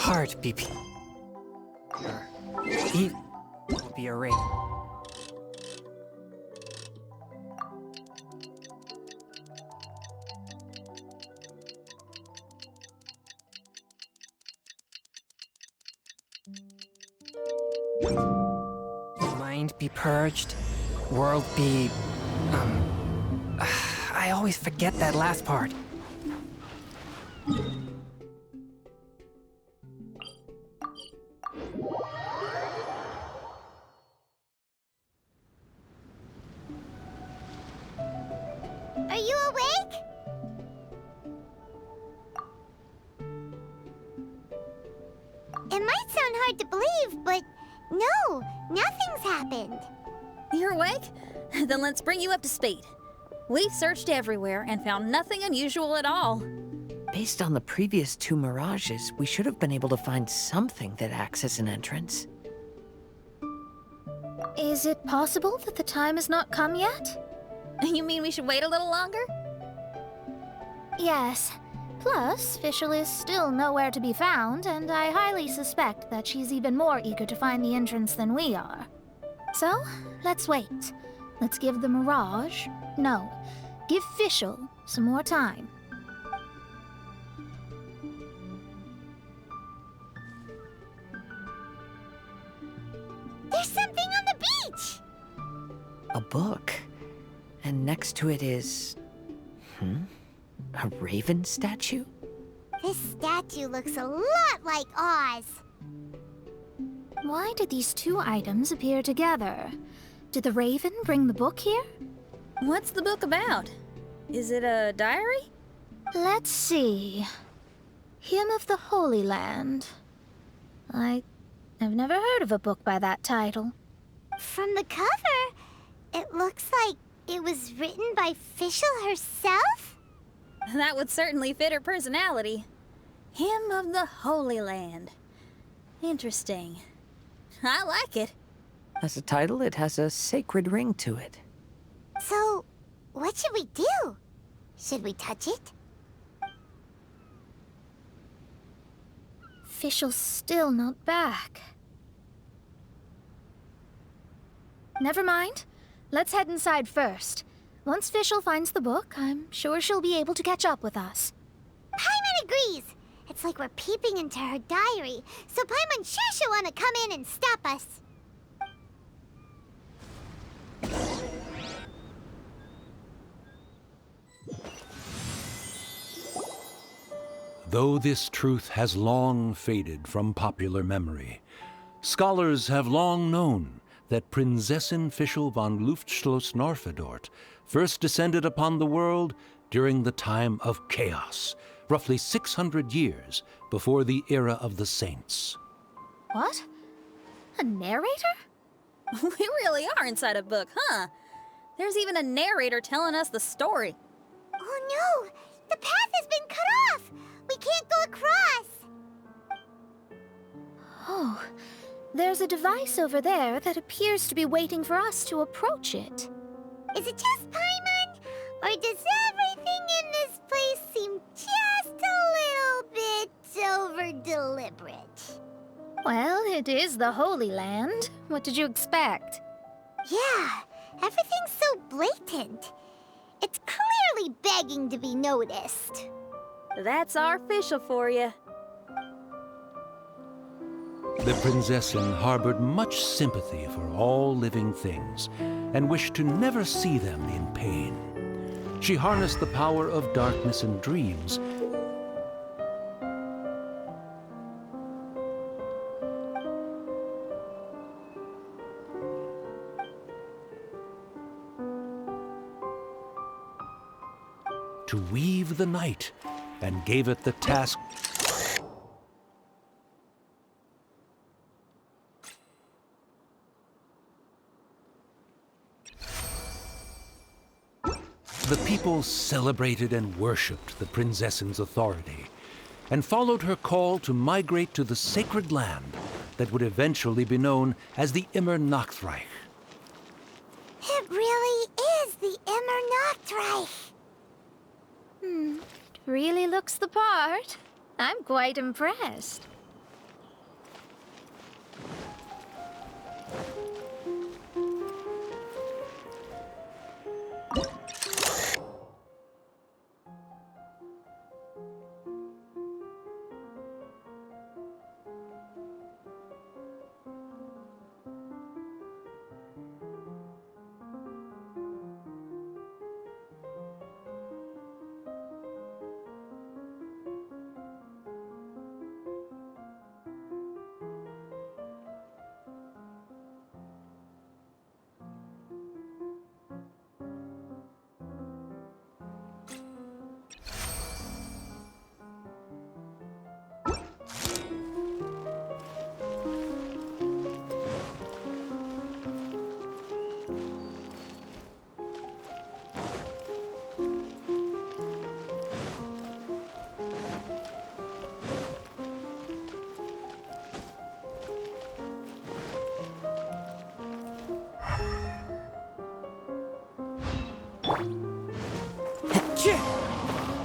heart be he will be a raven. Mind be purged, world be... I always forget that last part. Are you awake? It might sound hard to believe, but no, nothing's happened. You're awake? Then let's bring you up to speed. We've searched everywhere and found nothing unusual at all. Based on the previous two mirages, we should have been able to find something that acts as an entrance. Is it possible that the time has not come yet? You mean we should wait a little longer? Yes. Plus, Fischl is still nowhere to be found, and I highly suspect that she's even more eager to find the entrance than we are. So, let's wait. Let's give the Mirage... No, give Fischl some more time. There's something on the beach! A book. And next to it is... a raven statue? This statue looks a lot like Oz. Why did these two items appear together? Did the raven bring the book here? What's the book about? Is it a diary? Let's see. Hymn of the Holy Land. I've never heard of a book by that title. From the cover, it looks like it was written by Fischl herself? That would certainly fit her personality. Hymn of the Holy Land. Interesting. I like it. As a title, it has a sacred ring to it. So, what should we do? Should we touch it? Fischl's still not back. Never mind. Let's head inside first. Once Fischl finds the book, I'm sure she'll be able to catch up with us. Paimon agrees! It's like we're peeping into her diary, so Paimon's sure she'll want to come in and stop us. Though this truth has long faded from popular memory, scholars have long known that Prinzessin Fischl von Luftschloss-Norfedort first descended upon the world during the time of chaos, roughly 600 years before the era of the saints. What? A narrator? We really are inside a book, huh? There's even a narrator telling us the story. Oh no! The path has been cut off! We can't go across! Oh, there's a device over there that appears to be waiting for us to approach it. Is it just Paimon? Or does everything in this place seem just a little bit over-deliberate? Well, it is the Holy Land. What did you expect? Yeah, everything's so blatant. It's clearly begging to be noticed. That's our Fischl for you. The Prinzessin harbored much sympathy for all living things and wished to never see them in pain. She harnessed the power of darkness and dreams to weave the night and gave it the task the people celebrated and worshipped the Prinzessin's authority and followed her call to migrate to the sacred land that would eventually be known as the Immernachtreich. It really is the Immernachtreich. It really looks the part. I'm quite impressed.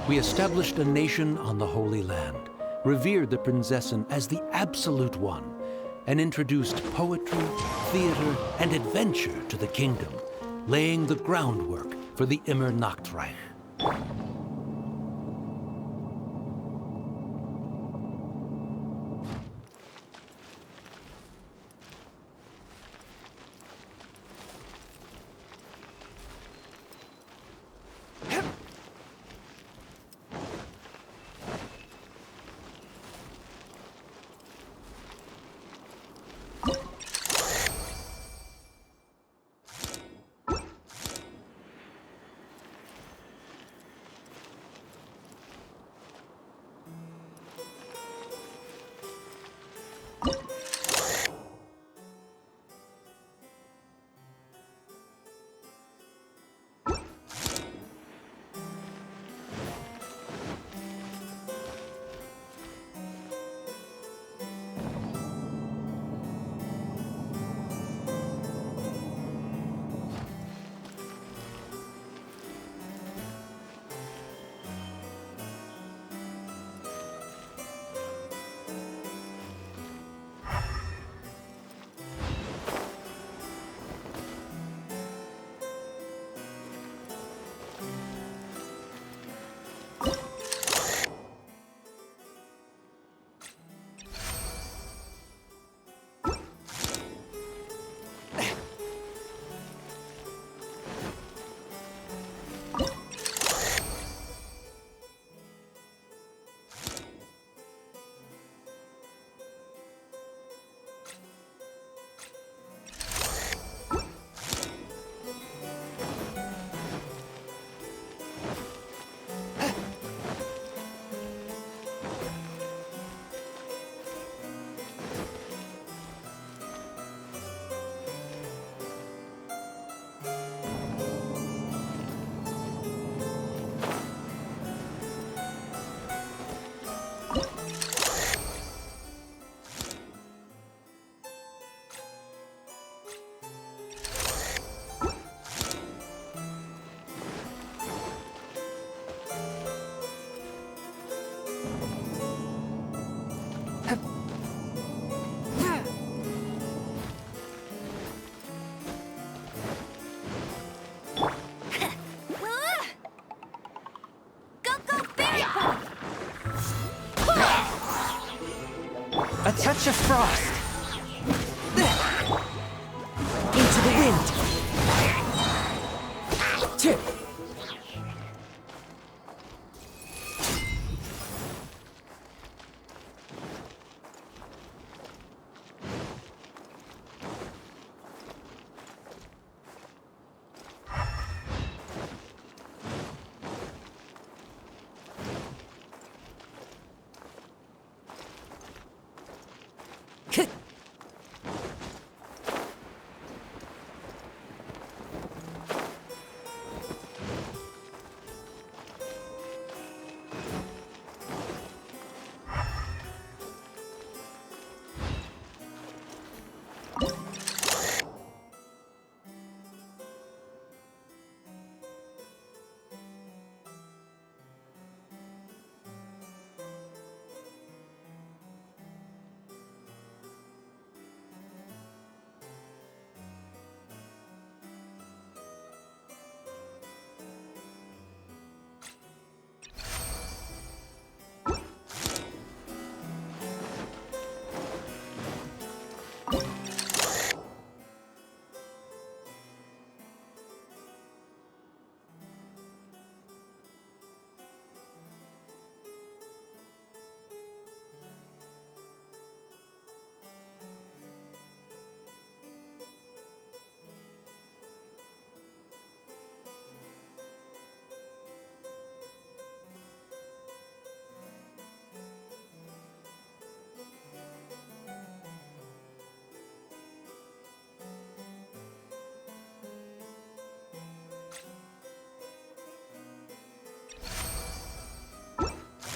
We established a nation on the Holy Land, revered the Prinzessin as the absolute one, and introduced poetry, theater, and adventure to the kingdom, laying the groundwork for the Immernachtreich. A touch of frost. Into the wind. Tip.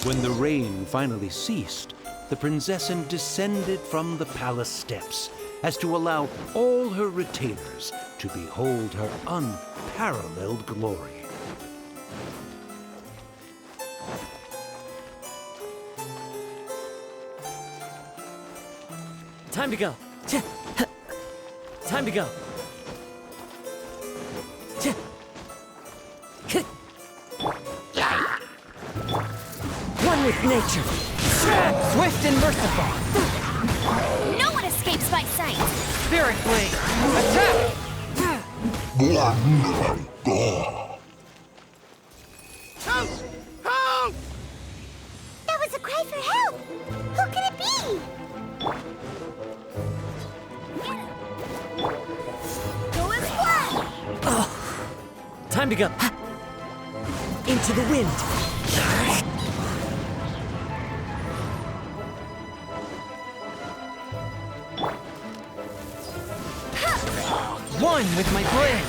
When the rain finally ceased, the Prinzessin descended from the palace steps as to allow all her retainers to behold her unparalleled glory. Time to go. Time to go. One with nature. Swift and merciful. No one escapes my sight! Spirit blade. Attack! Help! Help! That was a cry for help! Who could it be? Go and splash! Time to go. Into the wind. One with my blade.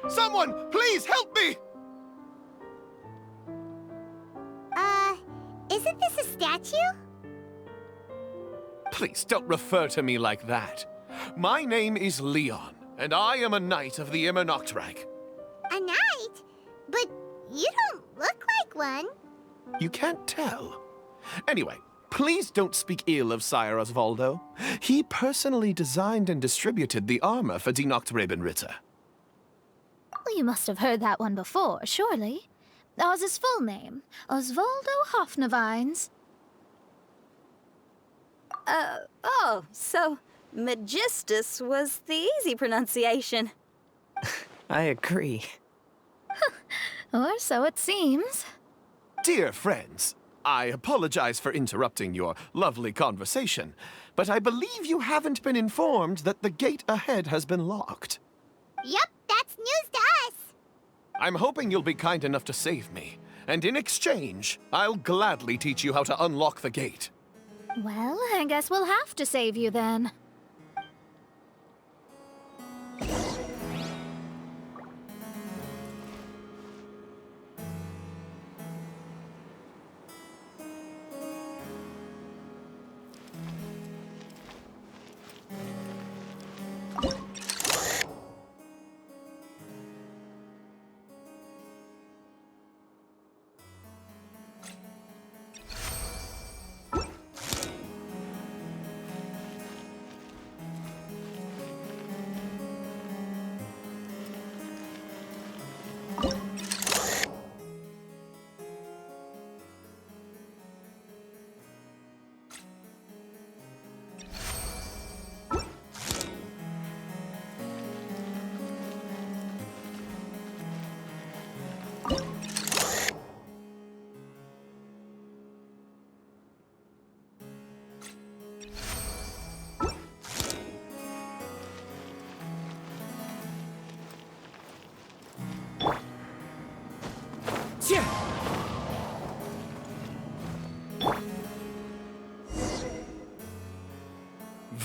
Someone, please help me! Isn't this a statue? Please don't refer to me like that. My name is Leon, and I am a knight of the Immernachtreich. A knight? But you don't look like one. You can't tell. Anyway, please don't speak ill of Sire Osvaldo. He personally designed and distributed the armor for Die Nachtrebenritter. Well, you must have heard that one before, surely. That was his full name, Osvaldo Hofnevines. Oh, so Magistus was the easy pronunciation. I agree. Or so it seems. Dear friends, I apologize for interrupting your lovely conversation, but I believe you haven't been informed that the gate ahead has been locked. Yep, that's news to us. I'm hoping you'll be kind enough to save me, and in exchange, I'll gladly teach you how to unlock the gate. Well, I guess we'll have to save you then.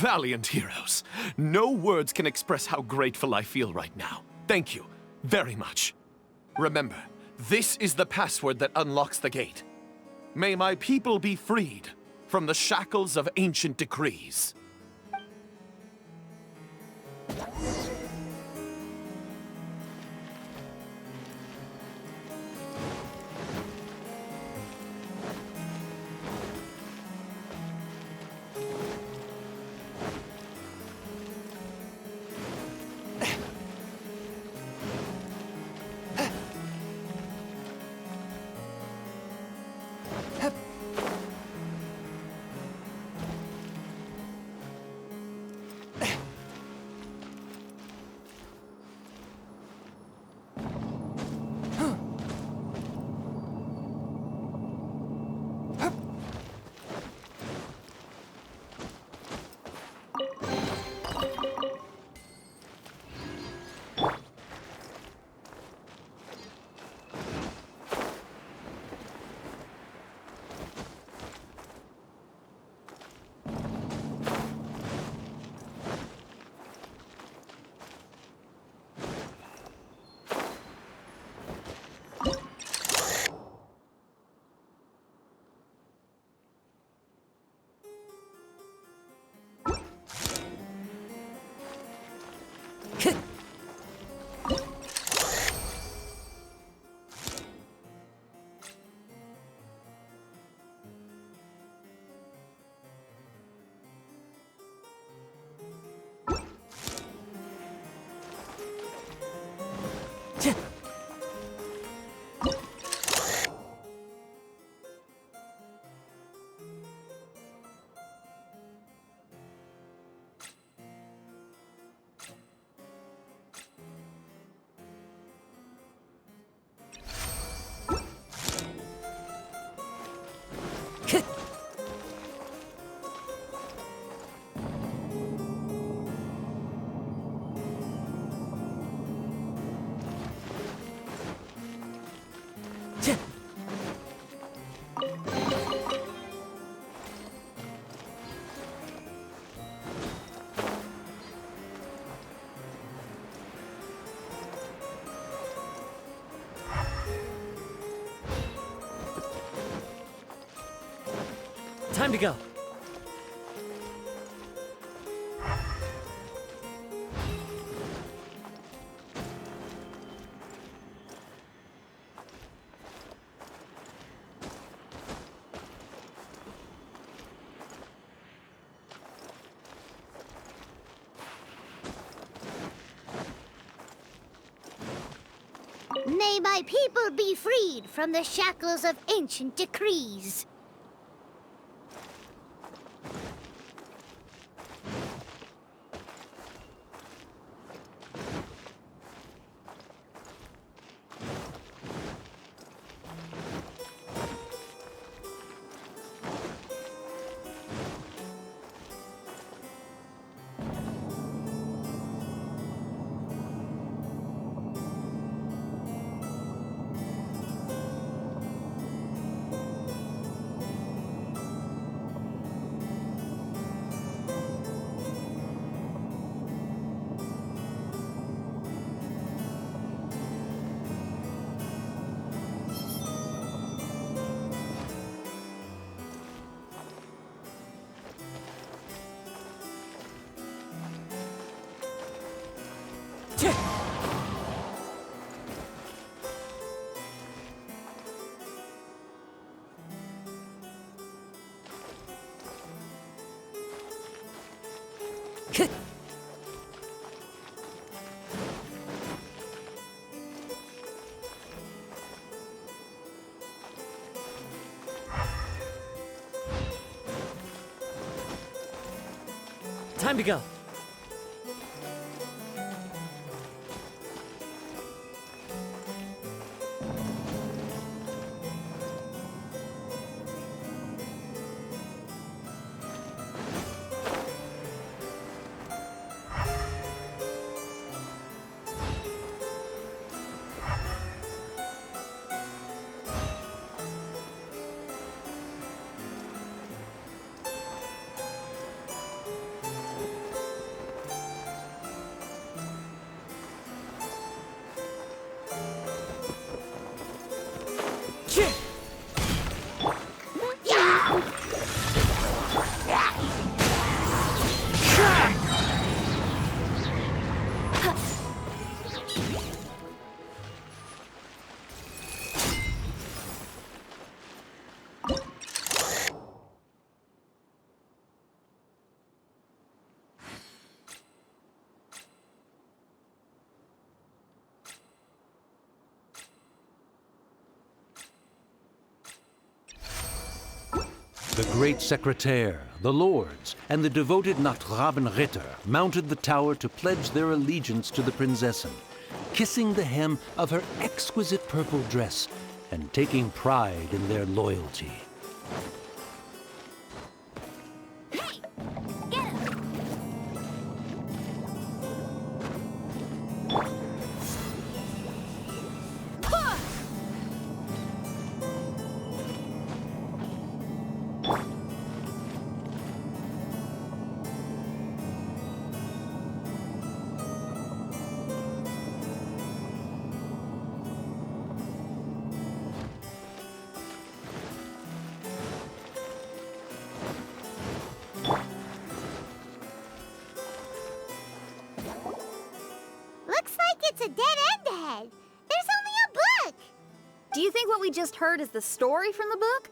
valiant heroes. No words can express how grateful I feel right now. Thank you very much. Remember, this is the password that unlocks the gate. May my people be freed from the shackles of ancient decrees. Time to go. May my people be freed from the shackles of ancient decrees. Time to go. The great secretaire, the lords, and the devoted Nachtrabenritter mounted the tower to pledge their allegiance to the Prinzessin, kissing the hem of her exquisite purple dress and taking pride in their loyalty. Looks like it's a dead end ahead. There's only a book. Do you think what we just heard is the story from the book?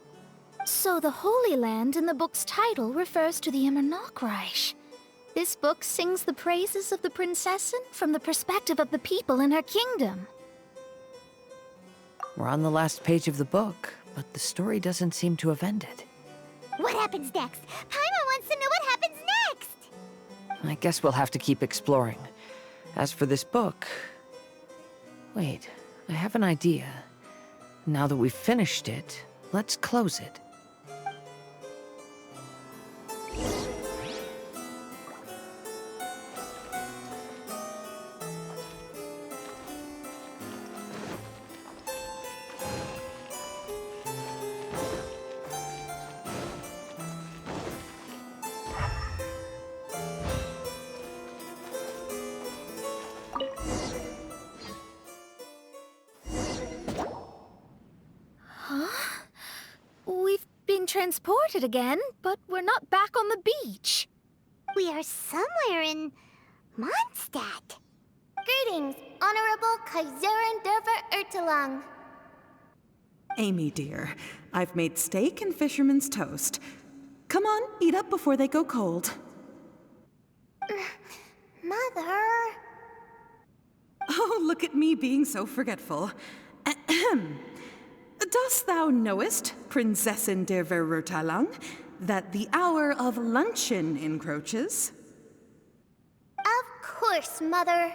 So the Holy Land in the book's title refers to the Immernachtreich. This book sings the praises of the Prinzessin from the perspective of the people in her kingdom. We're on the last page of the book, but the story doesn't seem to have ended. What happens next? Paimon wants to know what happens next. I guess we'll have to keep exploring. As for this book... Wait, I have an idea. Now that we've finished it, let's close it. We've been transported again, but we're not back on the beach. We are somewhere in Mondstadt. Greetings, Honorable Kaiserin Derver Ertelang. Amy, dear, I've made steak and fisherman's toast. Come on, eat up before they go cold. Mother. Oh, look at me being so forgetful. Ahem. Dost thou knowest, Prinzessin der Verurteilung, that the hour of luncheon encroaches? Of course, Mother.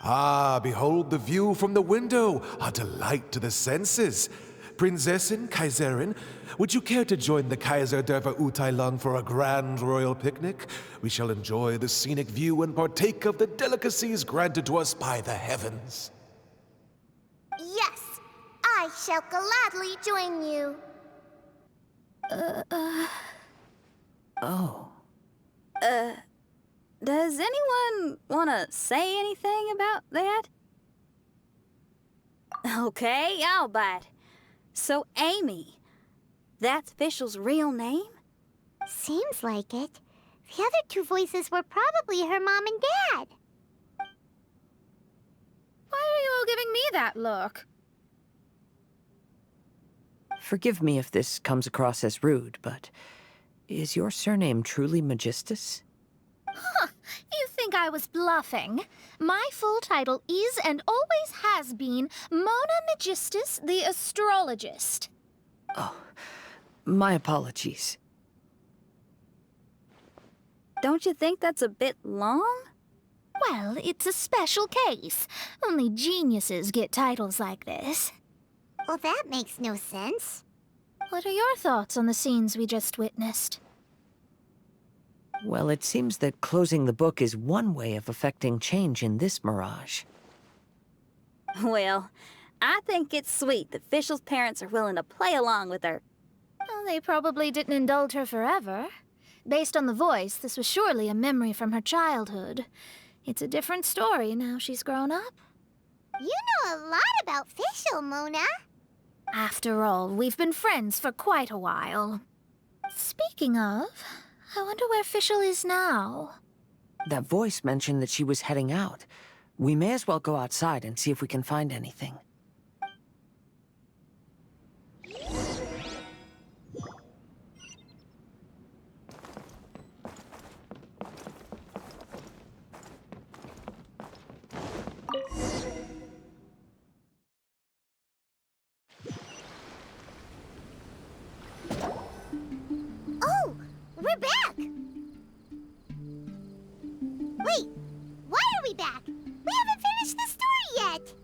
Ah, behold the view from the window, a delight to the senses. Prinzessin, Kaiserin, would you care to join the Kaiser der Verurteilung for a grand royal picnic? We shall enjoy the scenic view and partake of the delicacies granted to us by the heavens. Yes, I shall gladly join you. Oh. Does anyone want to say anything about that? Okay, I'll bite. So, Amy, that's Fischl's real name? Seems like it. The other two voices were probably her mom and dad. Why are you all giving me that look? Forgive me if this comes across as rude, but is your surname truly Magistus? You think I was bluffing? My full title is and always has been Mona Magistus the Astrologist. Oh, my apologies. Don't you think that's a bit long? Well, it's a special case. Only geniuses get titles like this. Well, that makes no sense. What are your thoughts on the scenes we just witnessed? Well, it seems that closing the book is one way of effecting change in this mirage. Well, I think it's sweet that Fischl's parents are willing to play along with her. Well, they probably didn't indulge her forever. Based on the voice, this was surely a memory from her childhood. It's a different story now she's grown up. You know a lot about Fischl, Mona. After all, we've been friends for quite a while. Speaking of, I wonder where Fischl is now. That voice mentioned that she was heading out. We may as well go outside and see if we can find anything. Oh, we're back! Wait, why are we back? We haven't finished the story yet!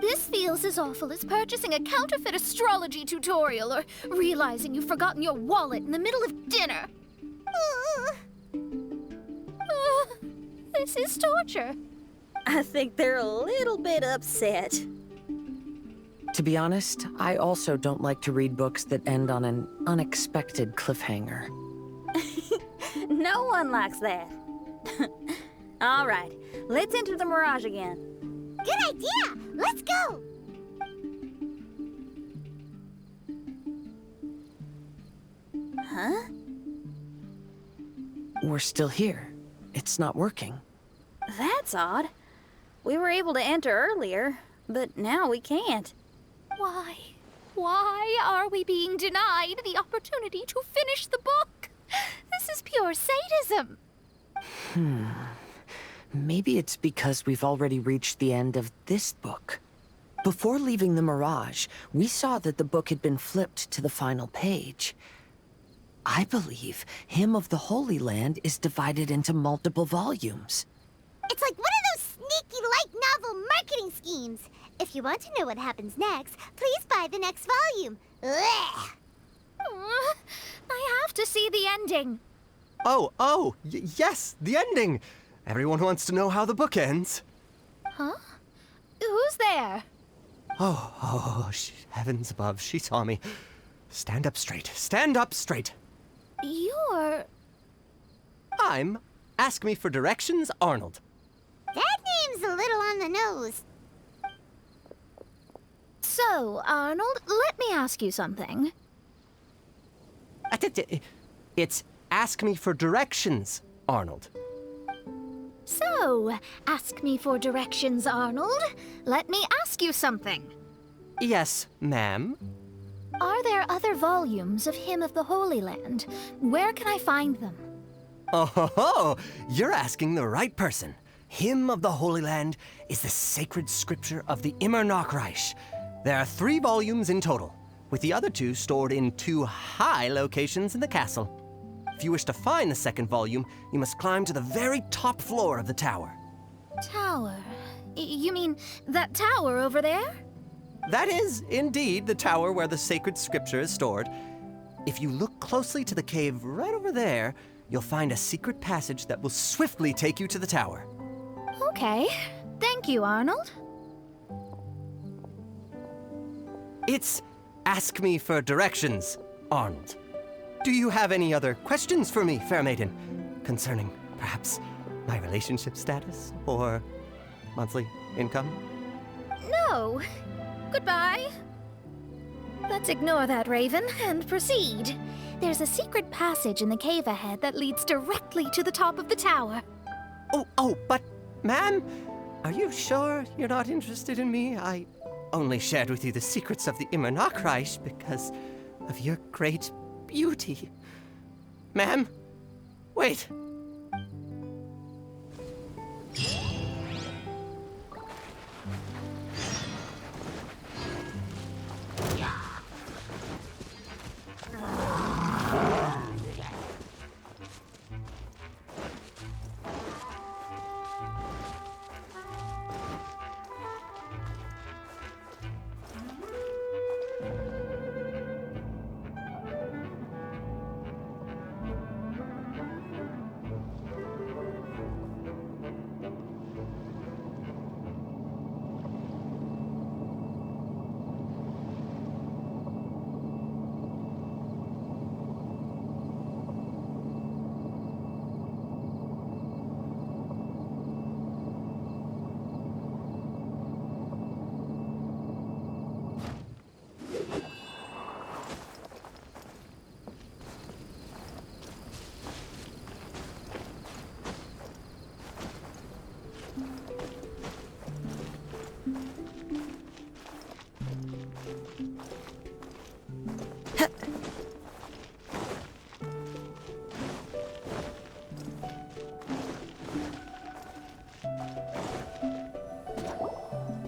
This feels as awful as purchasing a counterfeit astrology tutorial or realizing you've forgotten your wallet in the middle of dinner. This is torture. I think they're a little bit upset. To be honest, I also don't like to read books that end on an unexpected cliffhanger. No one likes that. All right, let's enter the Mirage again. Good idea! Let's go! Huh? We're still here. It's not working. That's odd. We were able to enter earlier, but now we can't. Why? Why are we being denied the opportunity to finish the book? This is pure sadism. Maybe it's because we've already reached the end of this book. Before leaving the Mirage, we saw that the book had been flipped to the final page. I believe Hymn of the Holy Land is divided into multiple volumes. It's like one of those sneaky light novel marketing schemes. If you want to know what happens next, please buy the next volume. Ugh. I have to see the ending. Yes, the ending. Everyone wants to know how the book ends. Huh? Who's there? Heavens above, she saw me. Stand up straight, stand up straight. You're... I'm Ask Me for Directions, Arnold. That name's a little on the nose. So, Arnold, let me ask you something. It's Ask Me for Directions, Arnold. So, ask me for directions, Arnold. Let me ask you something. Yes, ma'am. Are there other volumes of Hymn of the Holy Land? Where can I find them? Oh, you're asking the right person. Hymn of the Holy Land is the sacred scripture of the Immernachtreich. There are 3 volumes in total, with the other 2 stored in 2 high locations in the castle. If you wish to find the second volume, you must climb to the very top floor of the tower. Tower? You mean that tower over there? That is, indeed, the tower where the sacred scripture is stored. If you look closely to the cave right over there, you'll find a secret passage that will swiftly take you to the tower. Okay. Thank you, Arnold. It's Ask Me for Directions, Arnold. Do you have any other questions for me, fair maiden? Concerning, perhaps, my relationship status or monthly income? No. Goodbye. Let's ignore that, Raven, and proceed. There's a secret passage in the cave ahead that leads directly to the top of the tower. But, ma'am, are you sure you're not interested in me? I only shared with you the secrets of the Immernachtreich because of your great beauty. Ma'am, wait.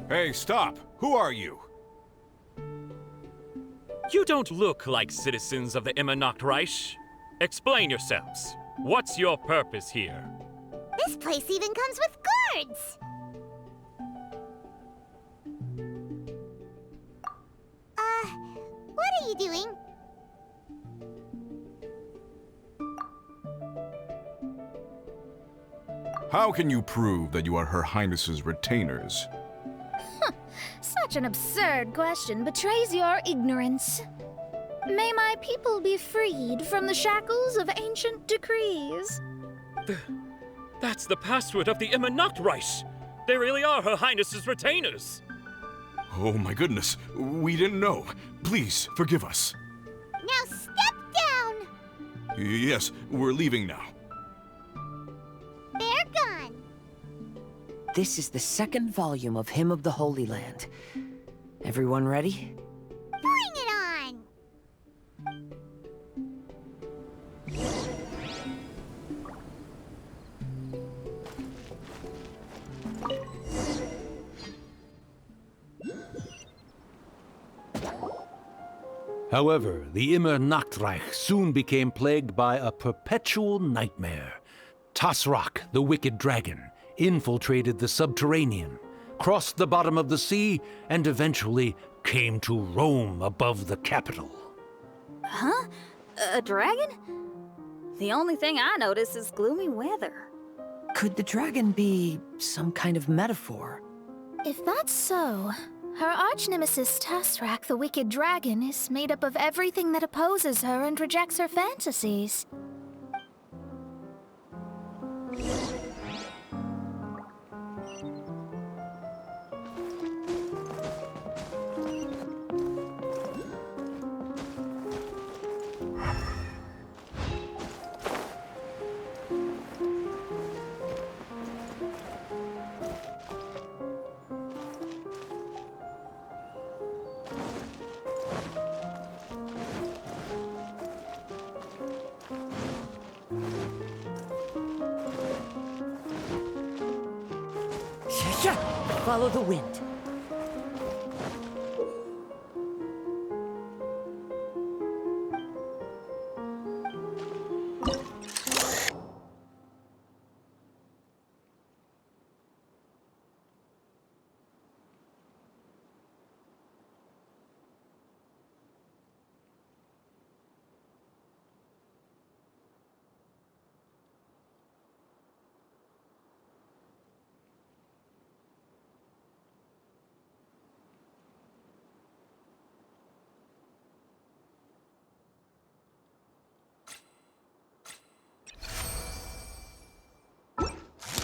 Hey, stop! Who are you? You don't look like citizens of the Immernachtreich. Explain yourselves. What's your purpose here? This place even comes with guards! What are you doing? How can you prove that you are Her Highness's retainers? Such an absurd question betrays your ignorance. May my people be freed from the shackles of ancient decrees. That's the password of the Immernachtreich. They really are Her Highness's retainers. Oh my goodness, we didn't know. Please, forgive us. Now step down! Yes, we're leaving now. They're gone. This is the second volume of Hymn of the Holy Land. Everyone ready? Bring it on! However, the Immernachtreich soon became plagued by a perpetual nightmare. Tasrak, the wicked dragon, infiltrated the subterranean, crossed the bottom of the sea, and eventually came to roam above the capital. Huh? A dragon? The only thing I notice is gloomy weather. Could the dragon be some kind of metaphor? If that's so, her arch-nemesis Tasrak, the wicked dragon, is made up of everything that opposes her and rejects her fantasies. Follow the wind.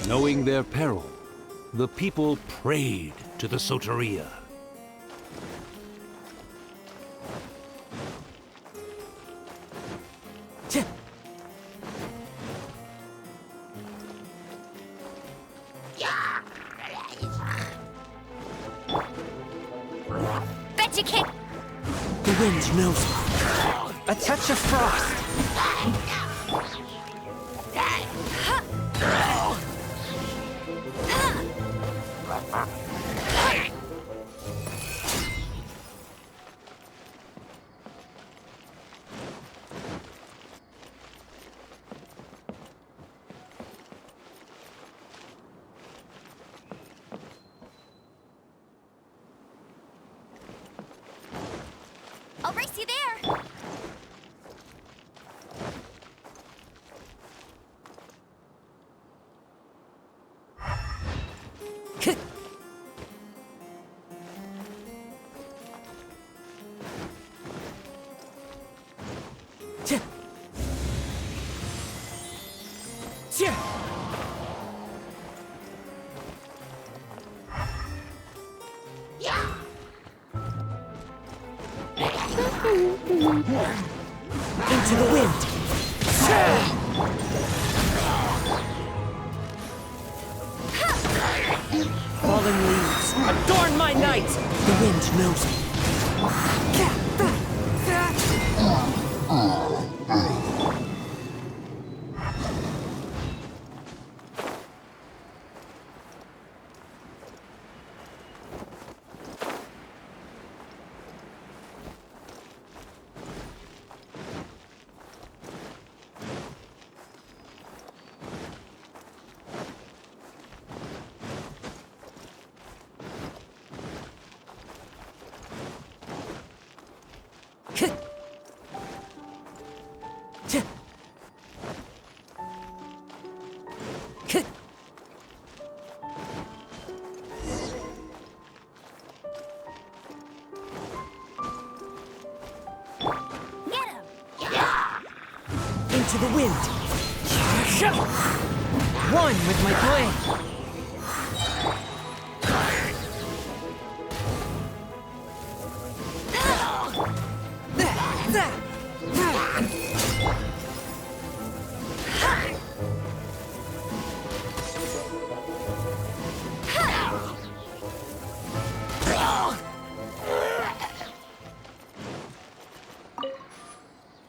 Knowing their peril, the people prayed to the Soteria. Bet you can't. The wind knows it. A touch of frost. I'll race you there. Into the wind. Falling leaves adorn my night. The wind knows it. Into the wind. One with my blade.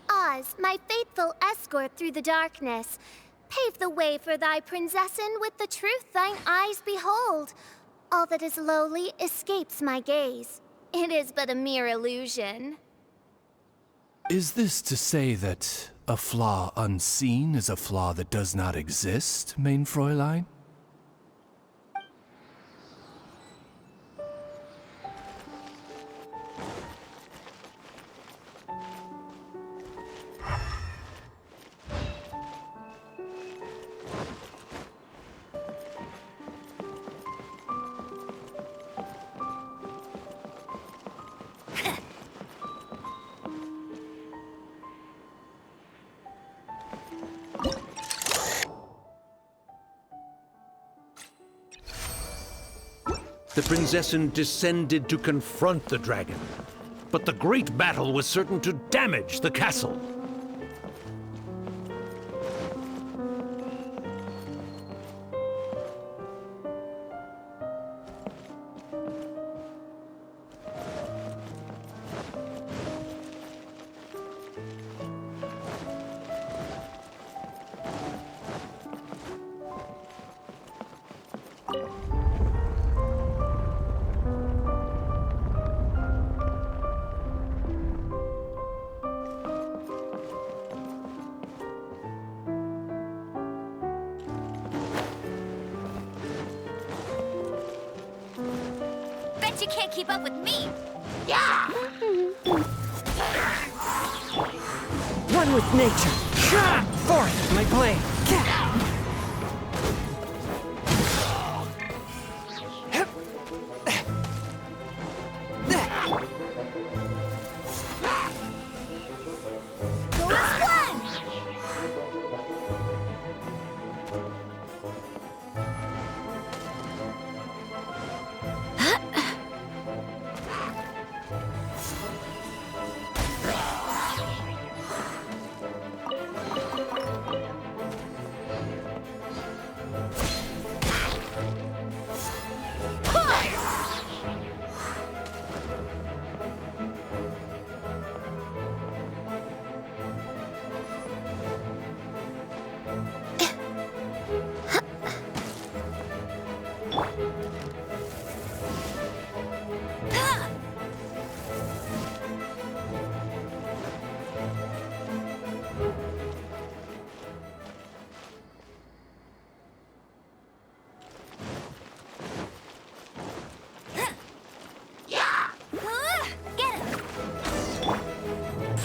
Oz, my faithful escort through the darkness, pave the way for thy princessin with the truth thine eyes behold. All that is lowly escapes my gaze. It is but a mere illusion. Is this to say that a flaw unseen is a flaw that does not exist, mein Fräulein? The Prinzessin descended to confront the dragon, but the great battle was certain to damage the castle. Bet you can't keep up with me! One with nature. Forth, my blade.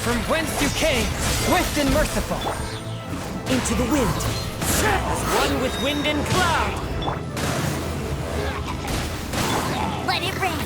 From whence you came, swift and merciful. Into the wind. As one with wind and cloud. Let it rain!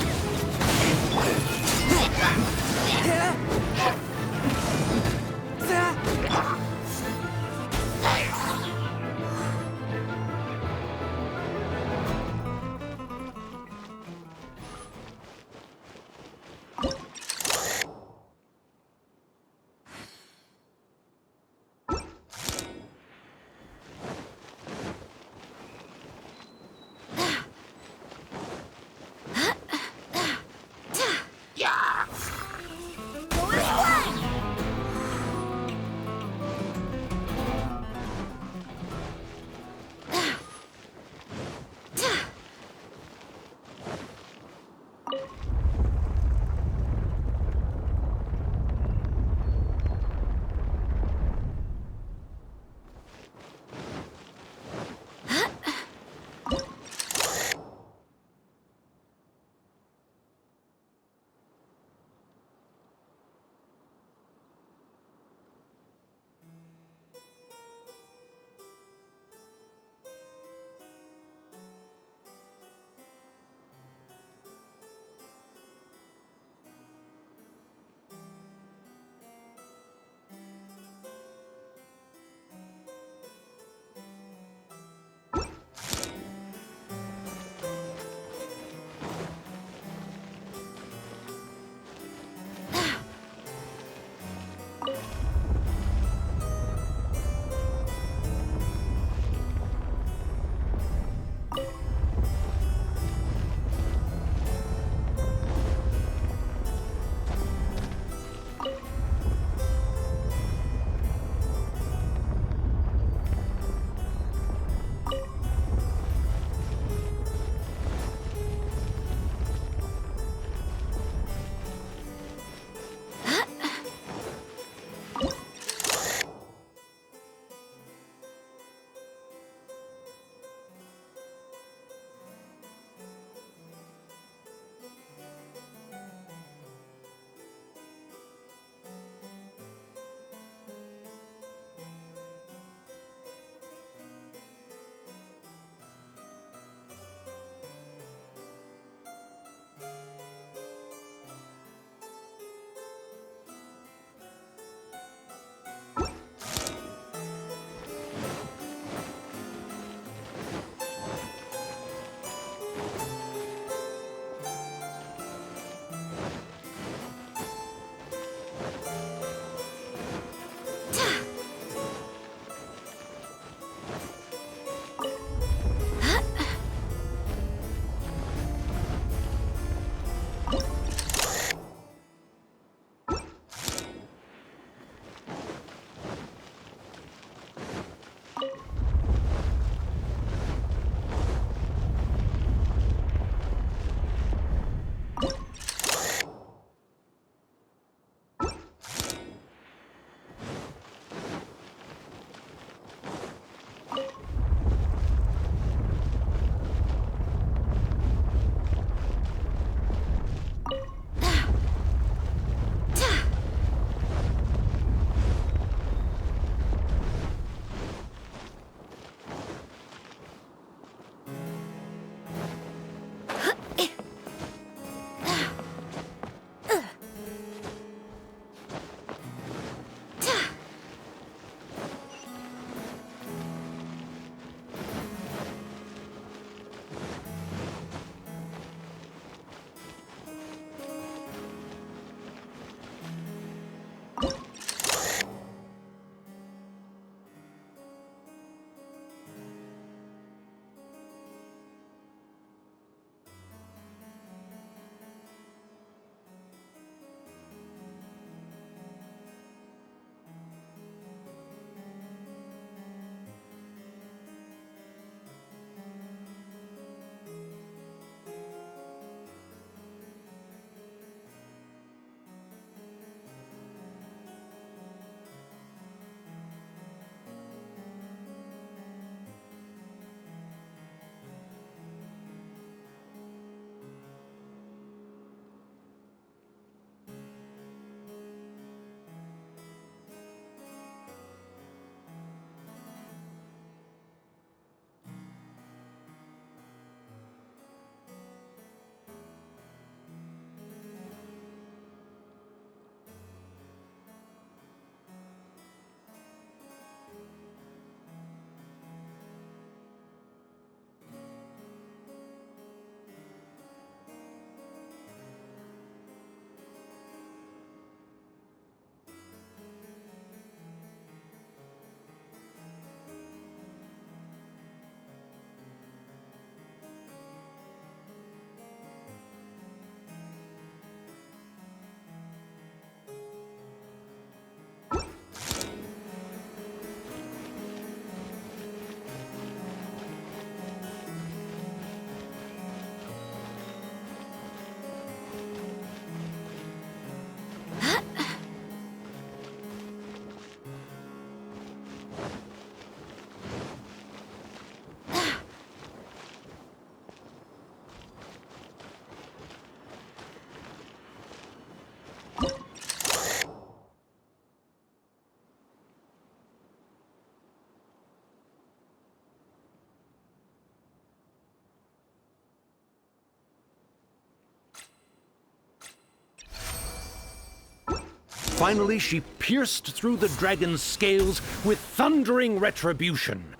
Finally, she pierced through the dragon's scales with thundering retribution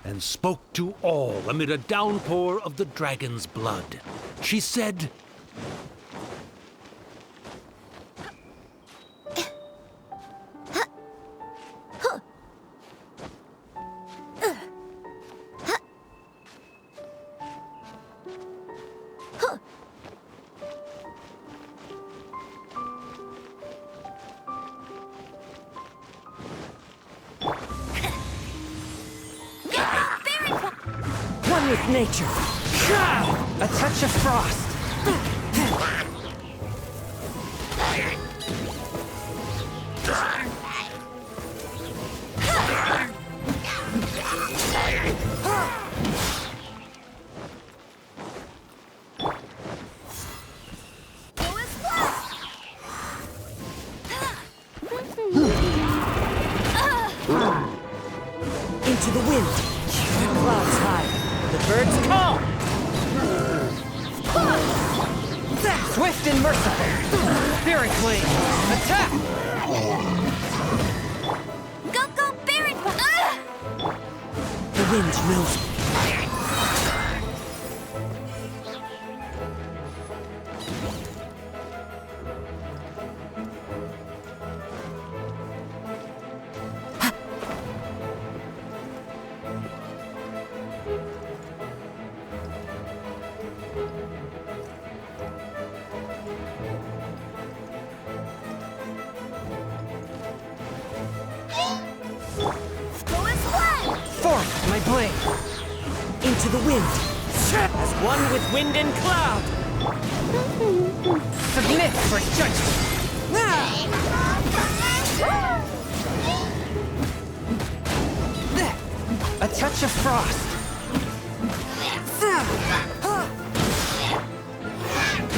and spoke to all amid a downpour of the dragon's blood. She said, One with nature. A touch of frost. Into the wind. The clouds high. The birds call. Swift and merciful. Spirit flame. Attack. Go, Baron! The wind knows me. Forth, my blade! Into the wind! As one with wind and cloud! Submit for judgment! A touch of frost!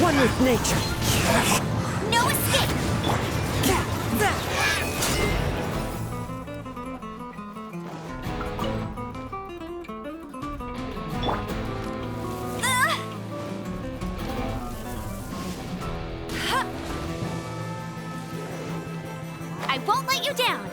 One with nature! No escape! I won't let you down!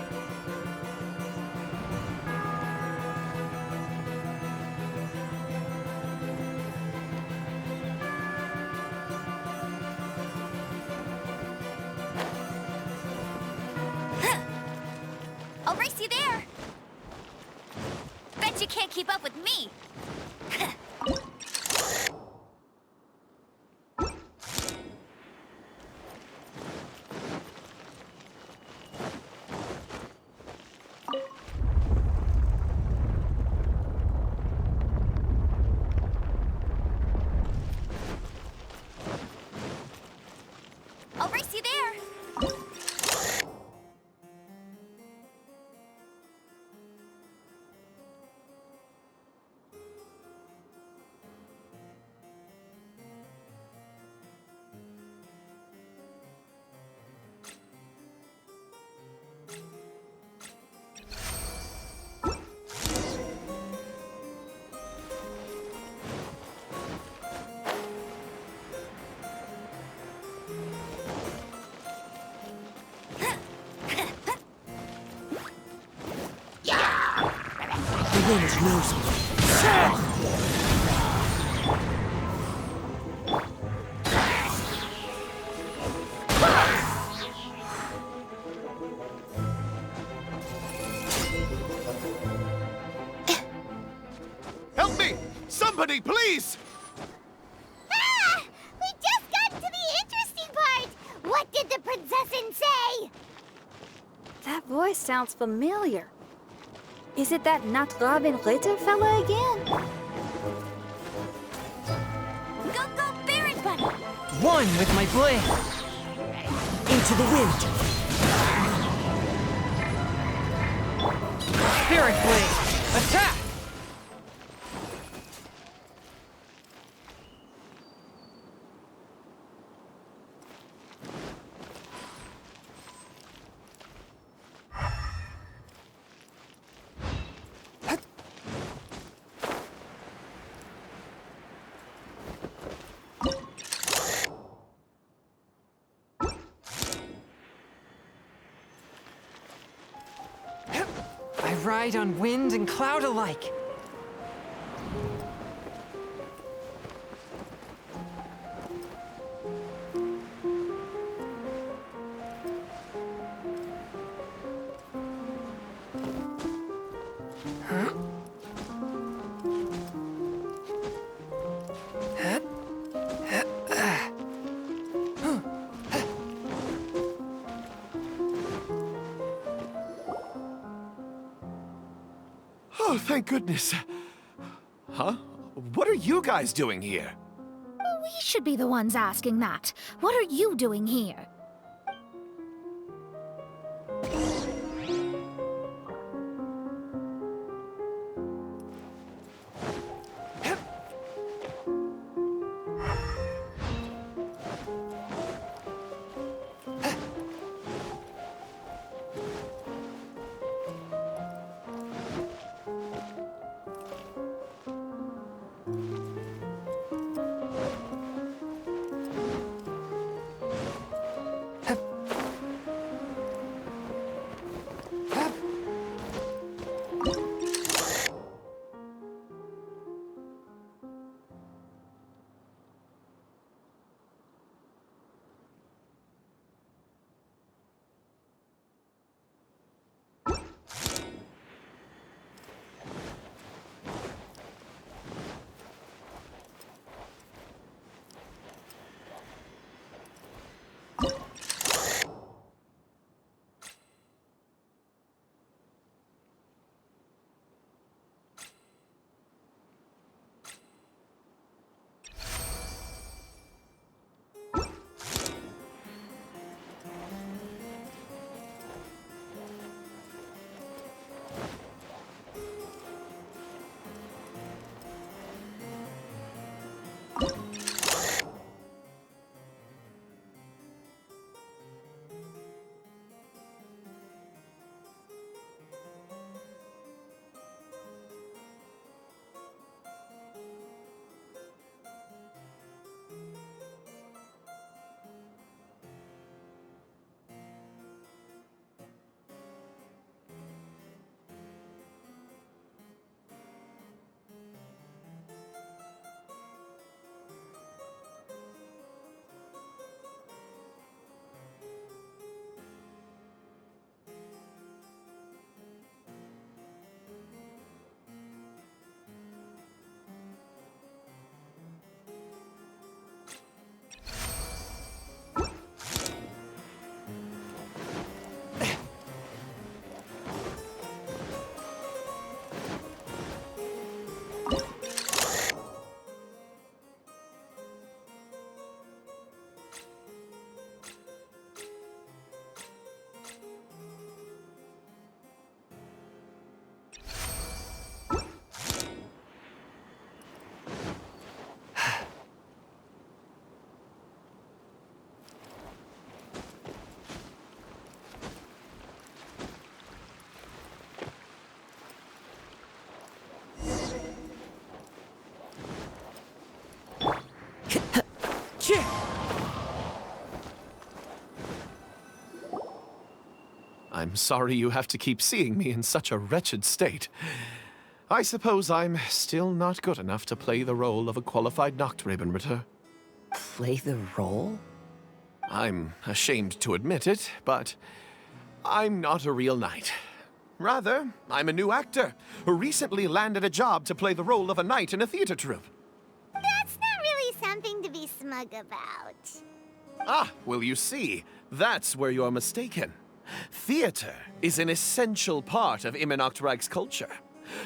I'll race you there! Bet you can't keep up with me! I'll race you there! The wind knows me. Help me! Somebody, please! Ah! We just got to the interesting part! What did the princessin say? That voice sounds familiar. Is it that not Robin Ritter fella again? Go, Baron Bunny! One with my blade. Into the wind. Spirit blade. Attack! ride on wind and cloud alike. Oh, thank goodness. Huh? What are you guys doing here? We should be the ones asking that. What are you doing here? I'm sorry you have to keep seeing me in such a wretched state. I suppose I'm still not good enough to play the role of a qualified Nachtrebenritter. Play the role? I'm ashamed to admit it, but I'm not a real knight. Rather, I'm a new actor who recently landed a job to play the role of a knight in a theater troupe. That's not really something to be smug about. Ah, well, you see, that's where you're mistaken. Theater is an essential part of Immernachtreich's culture.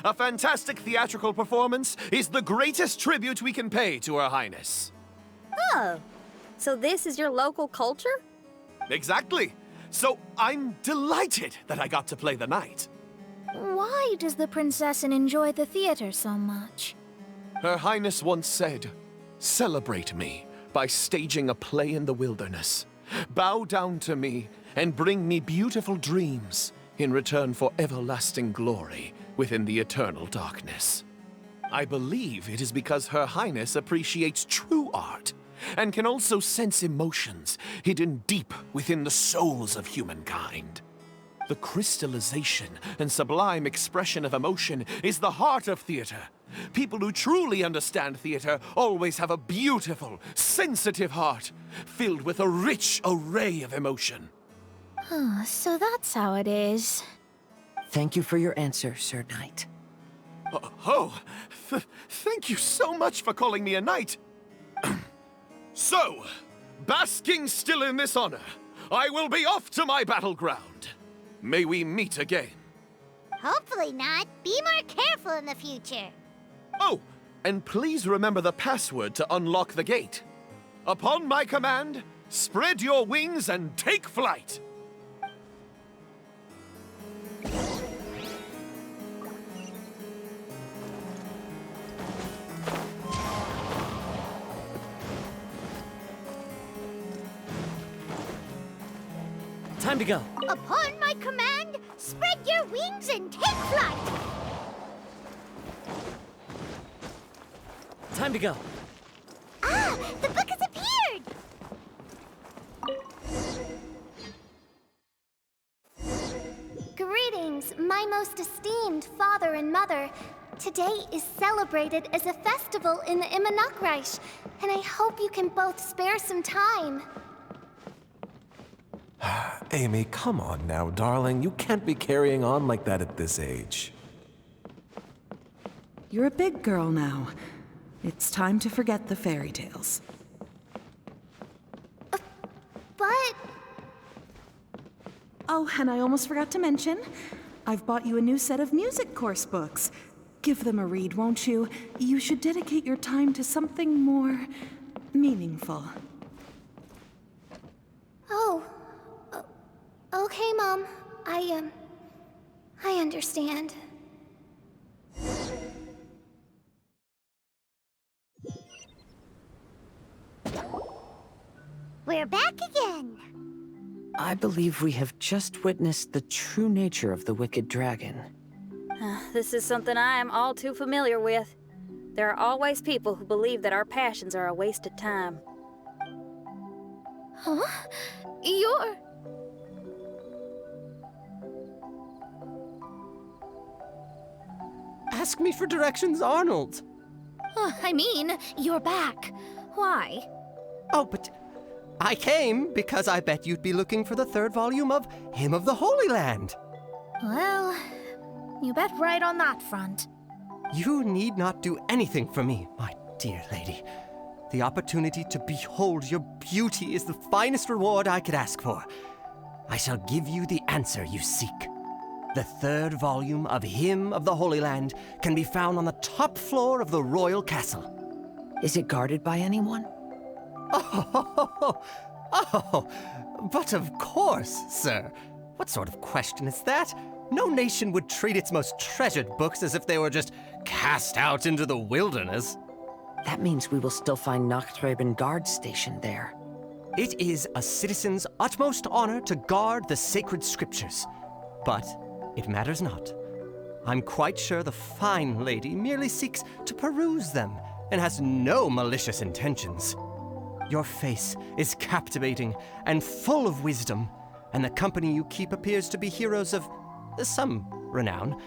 A fantastic theatrical performance is the greatest tribute we can pay to Her Highness. Oh, so this is your local culture? Exactly. So I'm delighted that I got to play the knight. Why does the Princessin enjoy the theater so much? Her Highness once said, "Celebrate me by staging a play in the wilderness. Bow down to me and bring me beautiful dreams in return for everlasting glory within the eternal darkness." I believe it is because Her Highness appreciates true art and can also sense emotions hidden deep within the souls of humankind. The crystallization and sublime expression of emotion is the heart of theater. People who truly understand theater always have a beautiful, sensitive heart, filled with a rich array of emotion. So that's how it is. Thank you for your answer, Sir Knight. Thank you so much for calling me a knight. So, basking still in this honor, I will be off to my battleground. May we meet again. Hopefully not. Be more careful in the future. Oh, and please remember the password to unlock the gate. Upon my command, spread your wings and take flight. Time to go. Upon my command, spread your wings and take flight. Time to go. Ah, the book has appeared. Greetings, my most esteemed father and mother. Today is celebrated as a festival in the Immernachtreich, and I hope you can both spare some time. Amy, come on now, darling. You can't be carrying on like that at this age. You're a big girl now. It's time to forget the fairy tales. But... Oh, and I almost forgot to mention, I've bought you a new set of music course books. Give them a read, won't you? You should dedicate your time to something more meaningful. Oh. Okay, Mom. I understand. We're back again. I believe we have just witnessed the true nature of the wicked dragon. This is something I am all too familiar with. There are always people who believe that our passions are a waste of time. Huh? You're... Ask me for directions, Arnold. I mean, you're back. Why? Oh, but I came because I bet you'd be looking for the third volume of Hymn of the Holy Land. Well, you bet right on that front. You need not do anything for me, my dear lady. The opportunity to behold your beauty is the finest reward I could ask for. I shall give you the answer you seek. The third volume of Hymn of the Holy Land can be found on the top floor of the royal castle. Is it guarded by anyone? Oh, but of course, sir. What sort of question is that? No nation would treat its most treasured books as if they were just cast out into the wilderness. That means we will still find Nachtreibin guards stationed there. It is a citizen's utmost honor to guard the sacred scriptures. But it matters not. I'm quite sure the fine lady merely seeks to peruse them and has no malicious intentions. Your face is captivating and full of wisdom, and the company you keep appears to be heroes of some renown.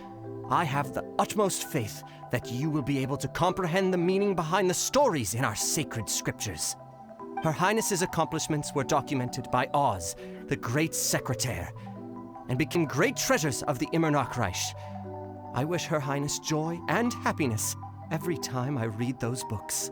I have the utmost faith that you will be able to comprehend the meaning behind the stories in our sacred scriptures. Her Highness's accomplishments were documented by Oz, the great secretaire, and became great treasures of the Immernachtreich. I wish Her Highness joy and happiness every time I read those books.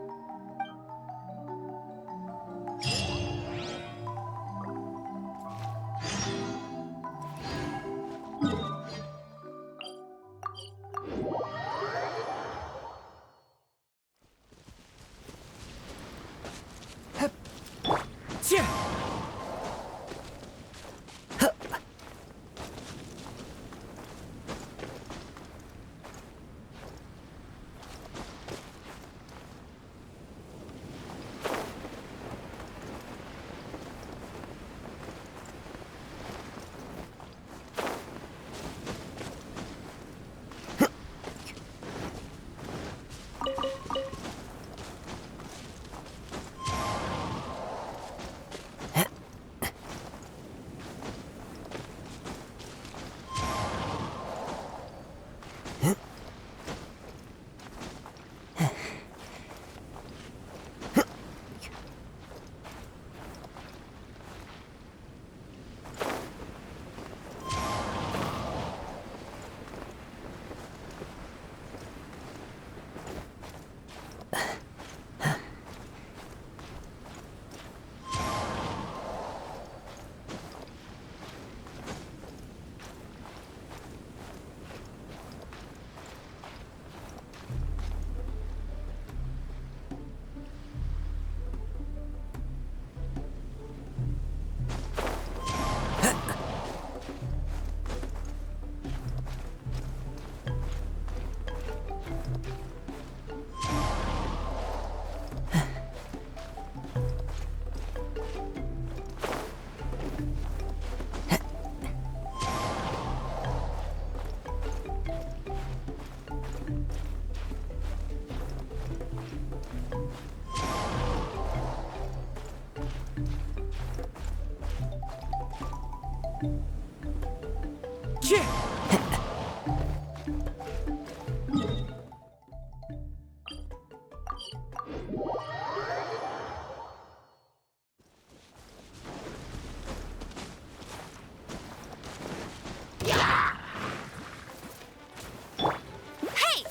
Hey,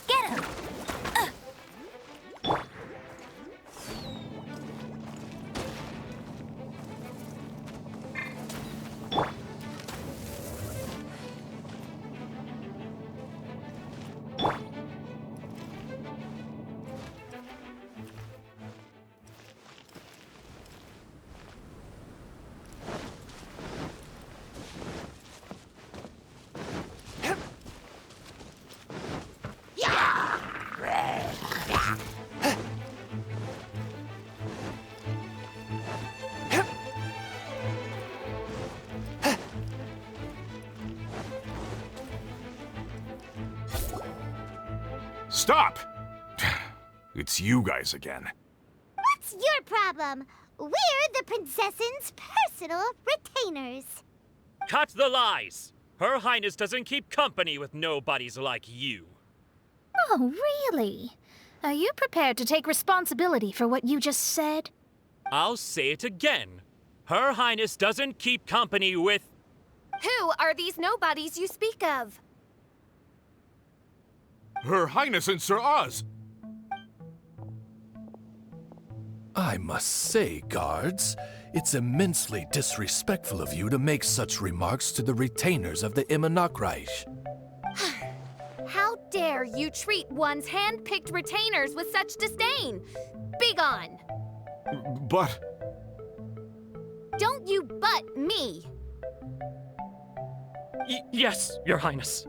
get him! Stop! It's you guys again. What's your problem? We're the princess's personal retainers. Cut the lies! Her Highness doesn't keep company with nobodies like you. Oh, really? Are you prepared to take responsibility for what you just said? I'll say it again. Her Highness doesn't keep company with... Who are these nobodies you speak of? Her Highness and Sir Oz! I must say, guards, it's immensely disrespectful of you to make such remarks to the retainers of the Immernachtreich. How dare you treat one's hand-picked retainers with such disdain? Begone! But... Don't you butt me! Yes, Your Highness.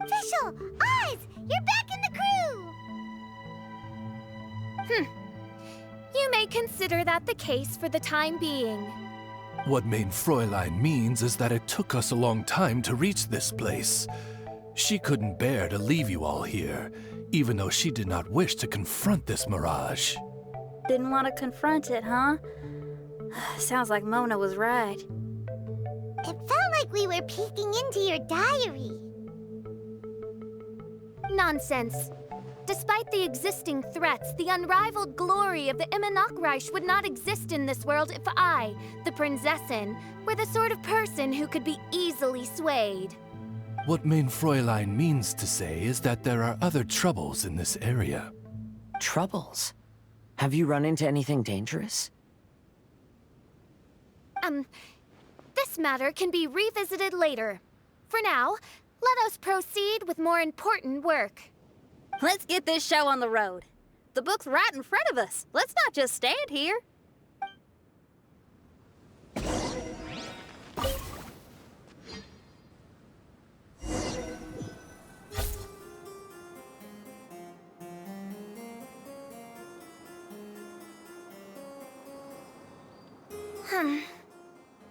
Official! Oz! You're back in the crew! You may consider that the case for the time being. What Mein Fräulein means is that it took us a long time to reach this place. She couldn't bear to leave you all here, even though she did not wish to confront this mirage. Didn't want to confront it, huh? Sounds like Mona was right. It felt like we were peeking into your diary. Nonsense. Despite the existing threats, the unrivaled glory of the Immernachtreich would not exist in this world if I, the Prinzessin, were the sort of person who could be easily swayed. What Mein Fräulein means to say is that there are other troubles in this area. Troubles? Have you run into anything dangerous? This matter can be revisited later. For now, let us proceed with more important work. Let's get this show on the road. The book's right in front of us. Let's not just stand here.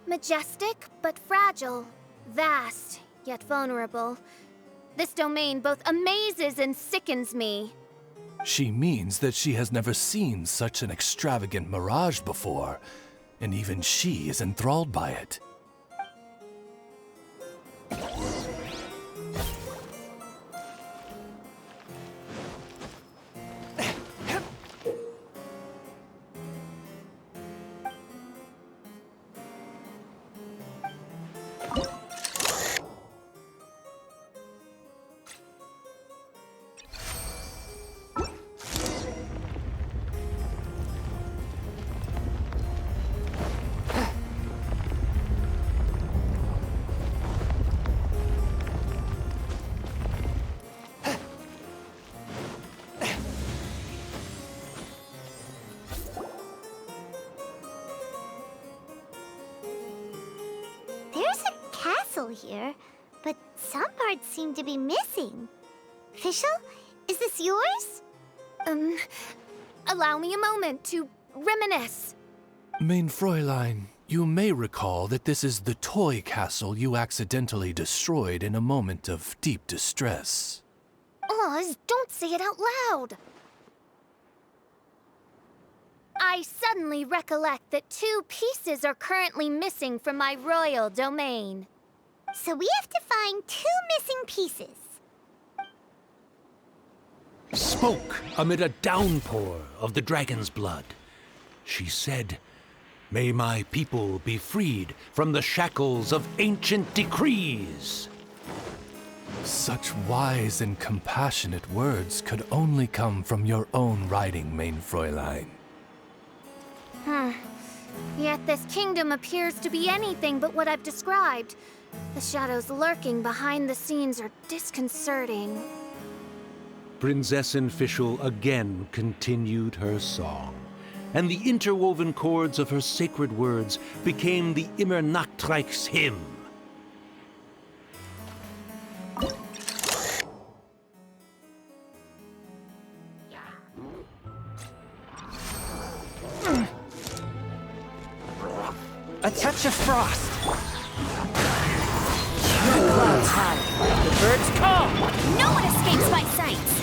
Majestic, but fragile. Vast, yet vulnerable. This domain both amazes and sickens me. She means that she has never seen such an extravagant mirage before, and even she is enthralled by it. There's a castle here, but some parts seem to be missing. Official, is this yours? Allow me a moment to reminisce. Mein Fräulein, you may recall that this is the toy castle you accidentally destroyed in a moment of deep distress. Oz, don't say it out loud. I suddenly recollect that 2 pieces are currently missing from my royal domain. So we have to find 2 missing pieces. Spoke amid a downpour of the dragon's blood. She said, "May my people be freed from the shackles of ancient decrees." Such wise and compassionate words could only come from your own writing, main Fräulein. Yet this kingdom appears to be anything but what I've described. The shadows lurking behind the scenes are disconcerting. Prinzessin Fischl again continued her song, and the interwoven chords of her sacred words became the Immernachtreich's hymn. A touch of frost. The clouds high, the birds call. No one escapes my sights.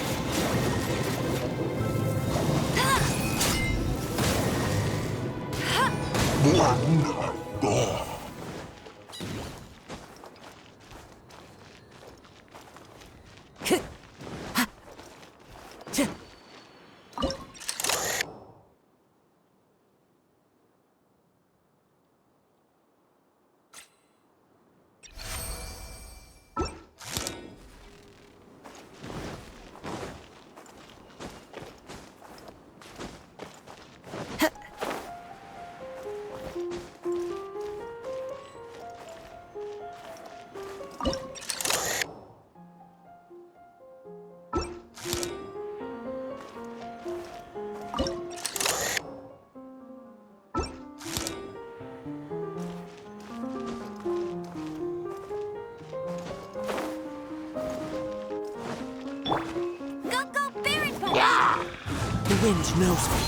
The wind knows me.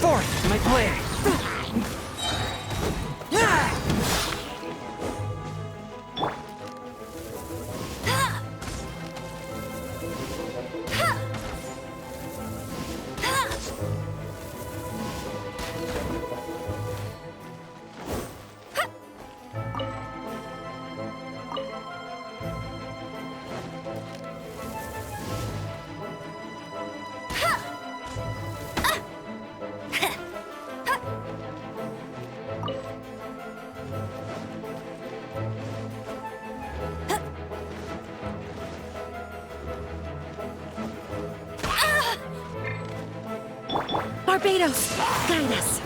Forth, my blade! Barbados, guide us.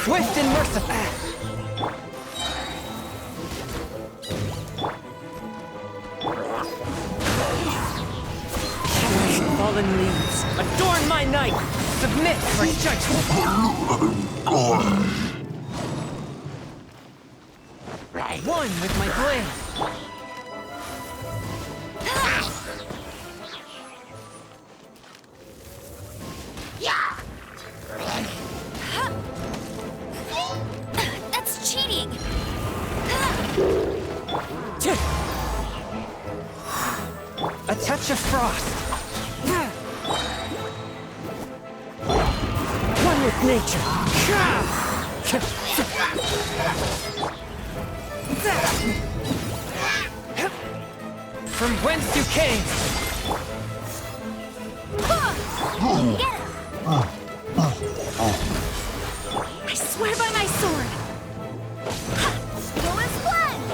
Swift and merciful. fallen leaves, adorn my night! Submit for judgment! One with my blade! That's cheating! A touch of frost! One with nature! From whence you came! I swear by my sword! Go as planned!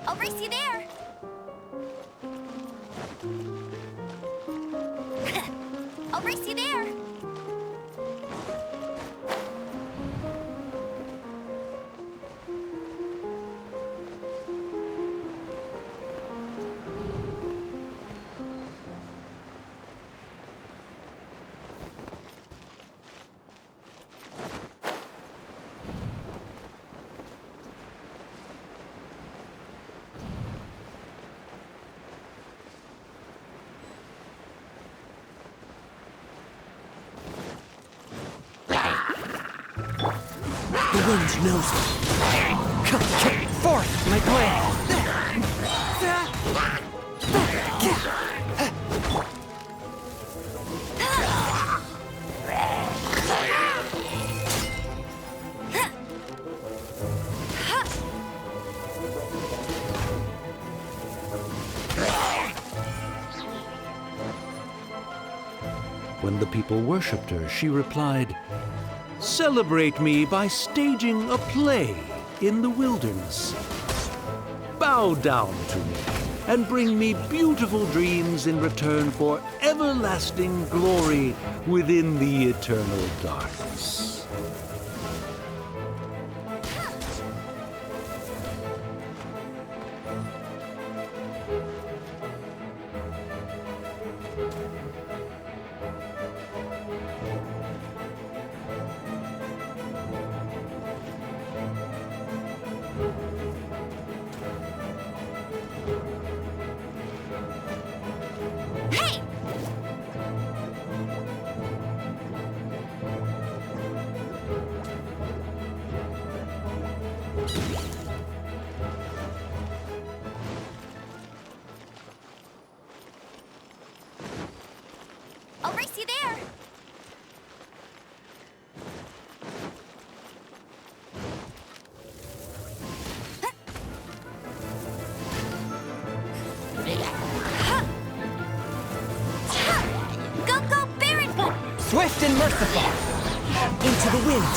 I'll race you there! I'll race you there! The wind knows me. Come forth, my blade! When the people worshipped her, she replied, "Celebrate me by staging a play in the wilderness. Bow down to me and bring me beautiful dreams in return for everlasting glory within the eternal darkness." Swift and merciful. Into the wind.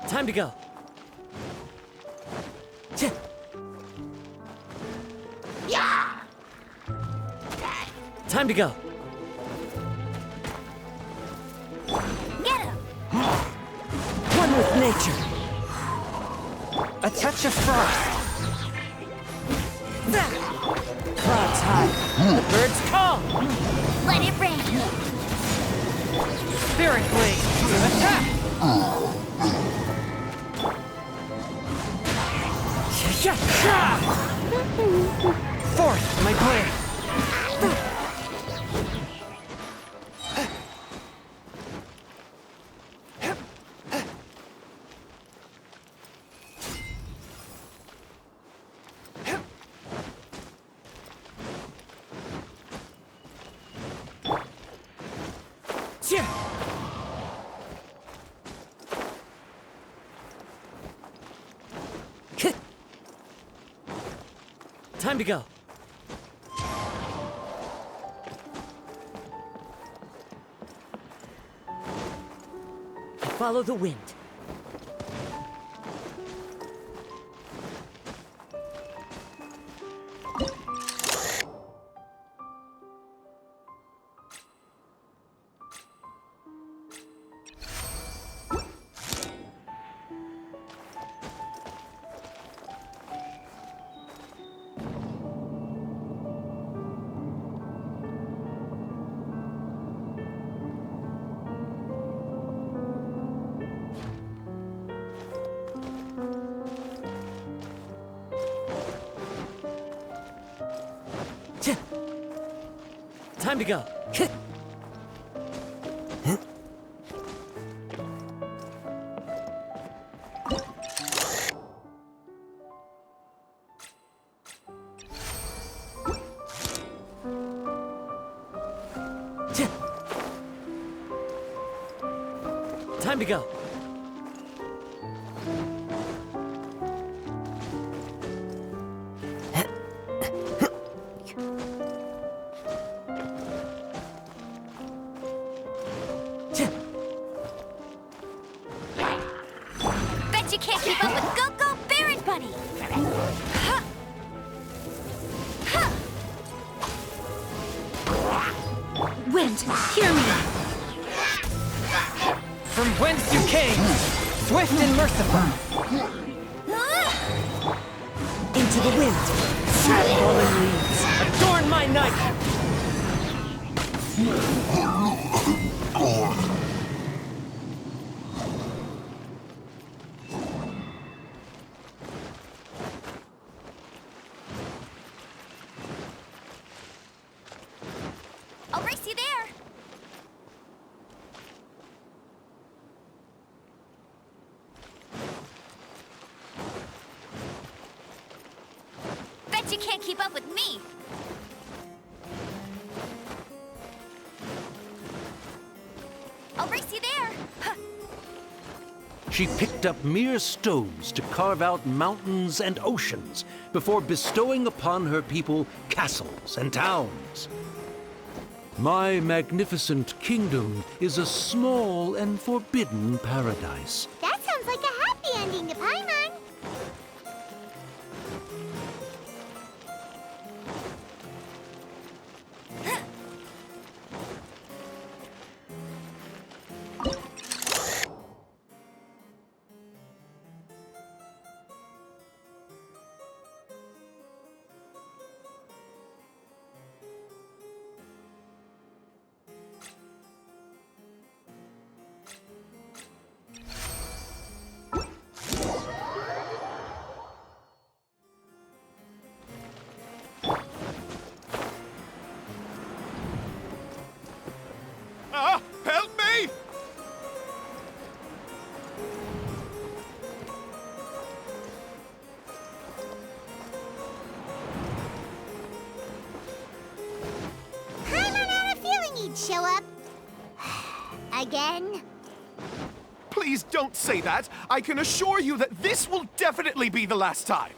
Time to go. Yeah. Time to go. Get him! One with nature. A touch of frost. Clouds high. The birds call. Let it rain! Spirit blade. Attack! Forth, my blade. Time to go. Follow the wind. Time to go. Time to go. Bet you can't keep up with Go-Go Baron Bunny! Ha! Ha! Wind, hear me! From whence you came, swift and merciful. Into the wind, fallen leaves, adorn my night! I'll race you there! Bet you can't keep up with me! I'll race you there! Huh. She picked up mere stones to carve out mountains and oceans before bestowing upon her people castles and towns. My magnificent kingdom is a small and forbidden paradise. That sounds like a happy ending to Paimon. Again? Please don't say that. I can assure you that this will definitely be the last time.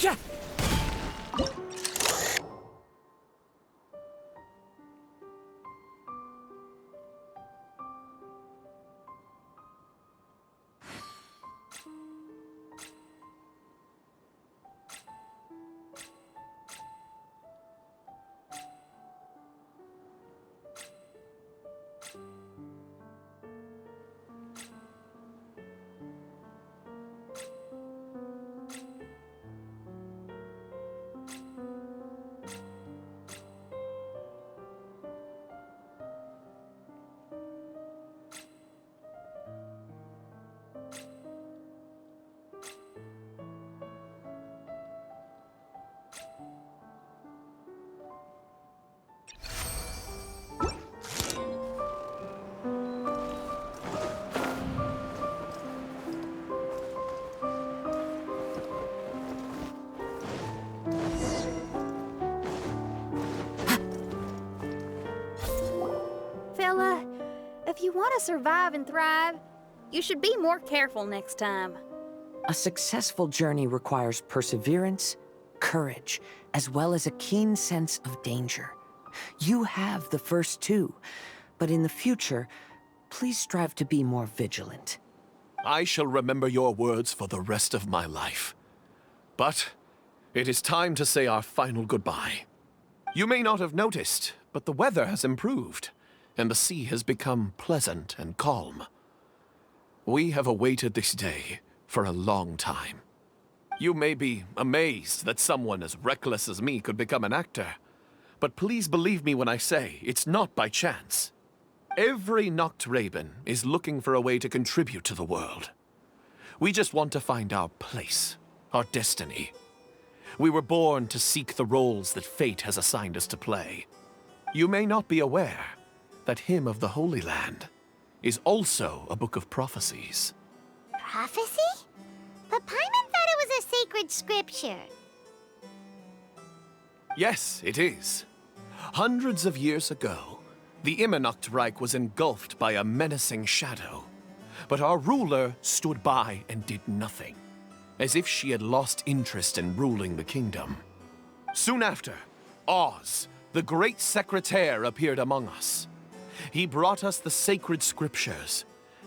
Yeah. Fella, if you want to survive and thrive, you should be more careful next time. A successful journey requires perseverance, courage, as well as a keen sense of danger. You have the first two, but in the future, please strive to be more vigilant. I shall remember your words for the rest of my life. But it is time to say our final goodbye. You may not have noticed, but the weather has improved, and the sea has become pleasant and calm. We have awaited this day for a long time. You may be amazed that someone as reckless as me could become an actor, but please believe me when I say it's not by chance. Every Nachtraben is looking for a way to contribute to the world. We just want to find our place, our destiny. We were born to seek the roles that fate has assigned us to play. You may not be aware that Hymn of the Holy Land is also a book of prophecies. Prophecy? But Paimon thought it was a sacred scripture. Yes, it is. Hundreds of years ago, the Immernachtreich was engulfed by a menacing shadow. But our ruler stood by and did nothing, as if she had lost interest in ruling the kingdom. Soon after, Oz, the great secretaire, appeared among us. He brought us the sacred scriptures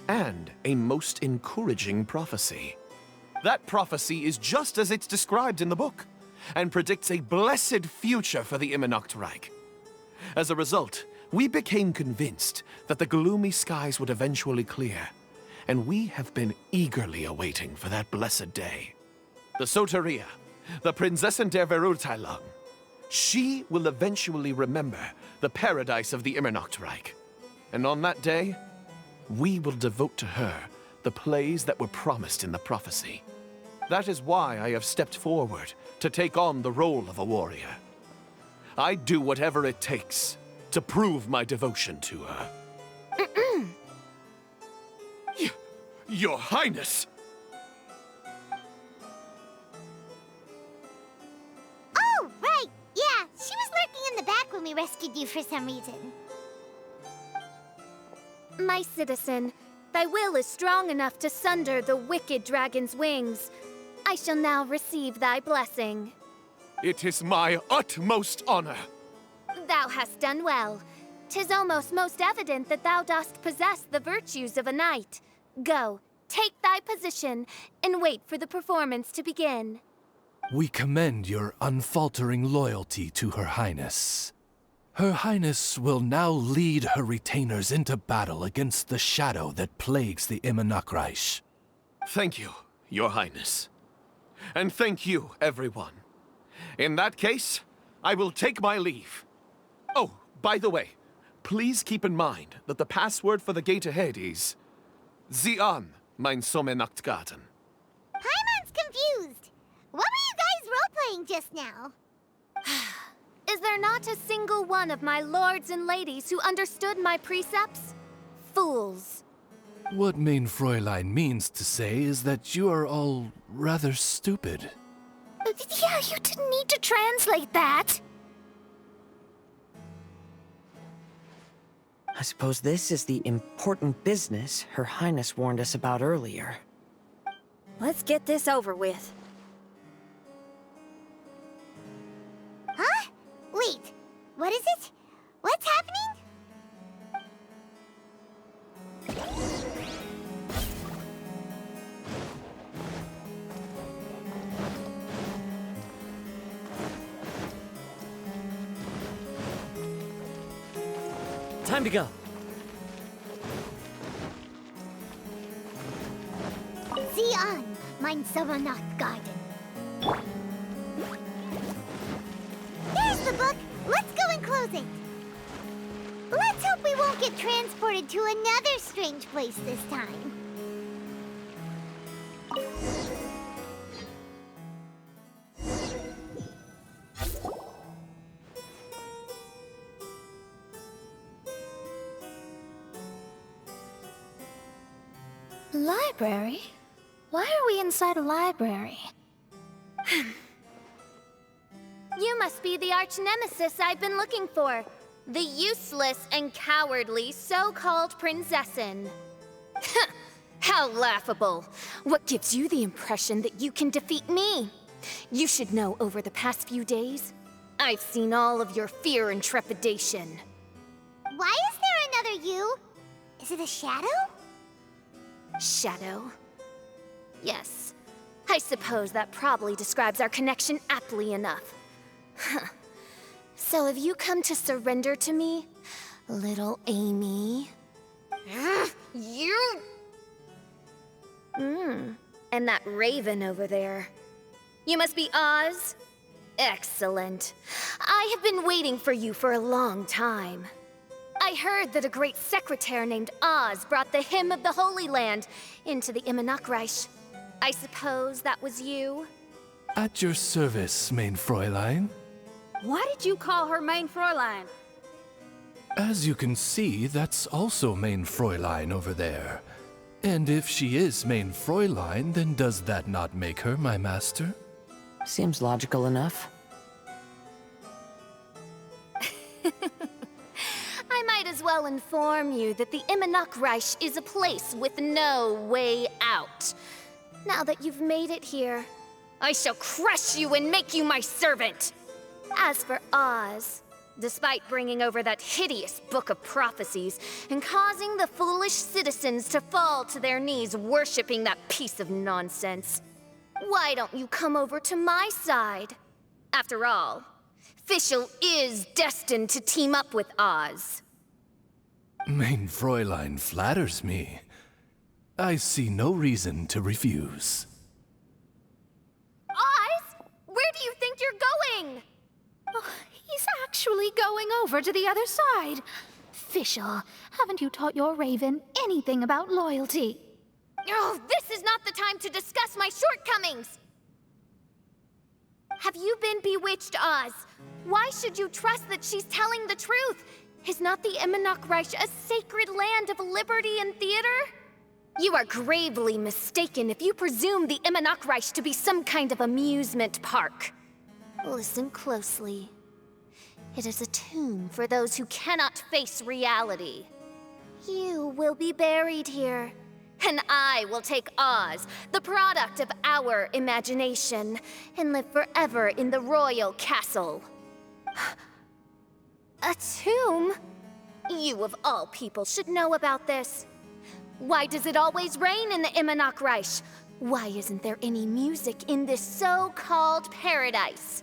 and a most encouraging prophecy. That prophecy is just as it's described in the book, and predicts a blessed future for the Immernachtreich. As a result, we became convinced that the gloomy skies would eventually clear, and we have been eagerly awaiting for that blessed day. The Soteria, the Prinzessin der Verurteilung, she will eventually remember the paradise of the Immernachtreich. And on that day, we will devote to her the plays that were promised in the prophecy. That is why I have stepped forward to take on the role of a warrior. I'd do whatever it takes to prove my devotion to her. Your Highness! Oh, right! Yeah, she was lurking in the back when we rescued you for some reason. My citizen, thy will is strong enough to sunder the wicked dragon's wings. I shall now receive thy blessing. It is my utmost honor. Thou hast done well. 'Tis almost most evident that thou dost possess the virtues of a knight. Go, take thy position, and wait for the performance to begin. We commend your unfaltering loyalty to Her Highness. Her Highness will now lead her retainers into battle against the shadow that plagues the Immernachtreich. Thank you, Your Highness. And thank you, everyone. In that case, I will take my leave. Oh, by the way, please keep in mind that the password for the gate ahead is Zian, mein Sommernachtgarten. Paimon's confused. What were you guys role-playing just now? Is there not a single one of my lords and ladies who understood my precepts? Fools. What Mein Fräulein means to say is that you are all rather stupid. Yeah, you didn't need to translate that. I suppose this is the important business Her Highness warned us about earlier. Let's get this over with. Huh? Wait, what is it? What's happening? Time to go. Zian, mein Sommernachtgarten. There's the book. Let's go and close it. Let's hope we won't get transported to another strange place this time. Library? Why are we inside a library? You must be the arch-nemesis I've been looking for. The useless and cowardly so-called Prinzessin. How laughable. What gives you the impression that you can defeat me? You should know over the past few days, I've seen all of your fear and trepidation. Why is there another you? Is it a shadow? Shadow? Yes. I suppose that probably describes our connection aptly enough. So have you come to surrender to me, little Amy? You... And that raven over there. You must be Oz? Excellent. I have been waiting for you for a long time. I heard that a great secretary named Oz brought the Hymn of the Holy Land into the Immernachtreich. I suppose that was you? At your service, Mein Fräulein. Why did you call her Mein Fräulein? As you can see, that's also Mein Fräulein over there. And if she is Mein Fräulein, then does that not make her my master? Seems logical enough. I might as well inform you that the Immernachtreich is a place with no way out. Now that you've made it here, I shall crush you and make you my servant! As for Oz, despite bringing over that hideous book of prophecies and causing the foolish citizens to fall to their knees worshipping that piece of nonsense, why don't you come over to my side? After all, Fischl is destined to team up with Oz. Mein Fräulein flatters me. I see no reason to refuse. Oz? Where do you think you're going? Oh, he's actually going over to the other side. Fischl, haven't you taught your raven anything about loyalty? Oh, this is not the time to discuss my shortcomings! Have you been bewitched, Oz? Why should you trust that she's telling the truth? Is not the Immernachtreich a sacred land of liberty and theater? You are gravely mistaken if you presume the Immernachtreich to be some kind of amusement park. Listen closely. It is a tomb for those who cannot face reality. You will be buried here, and I will take Oz, the product of our imagination, and live forever in the royal castle. A tomb? You of all people should know about this. Why does it always rain in the Immernachtreich? Why isn't there any music in this so-called paradise?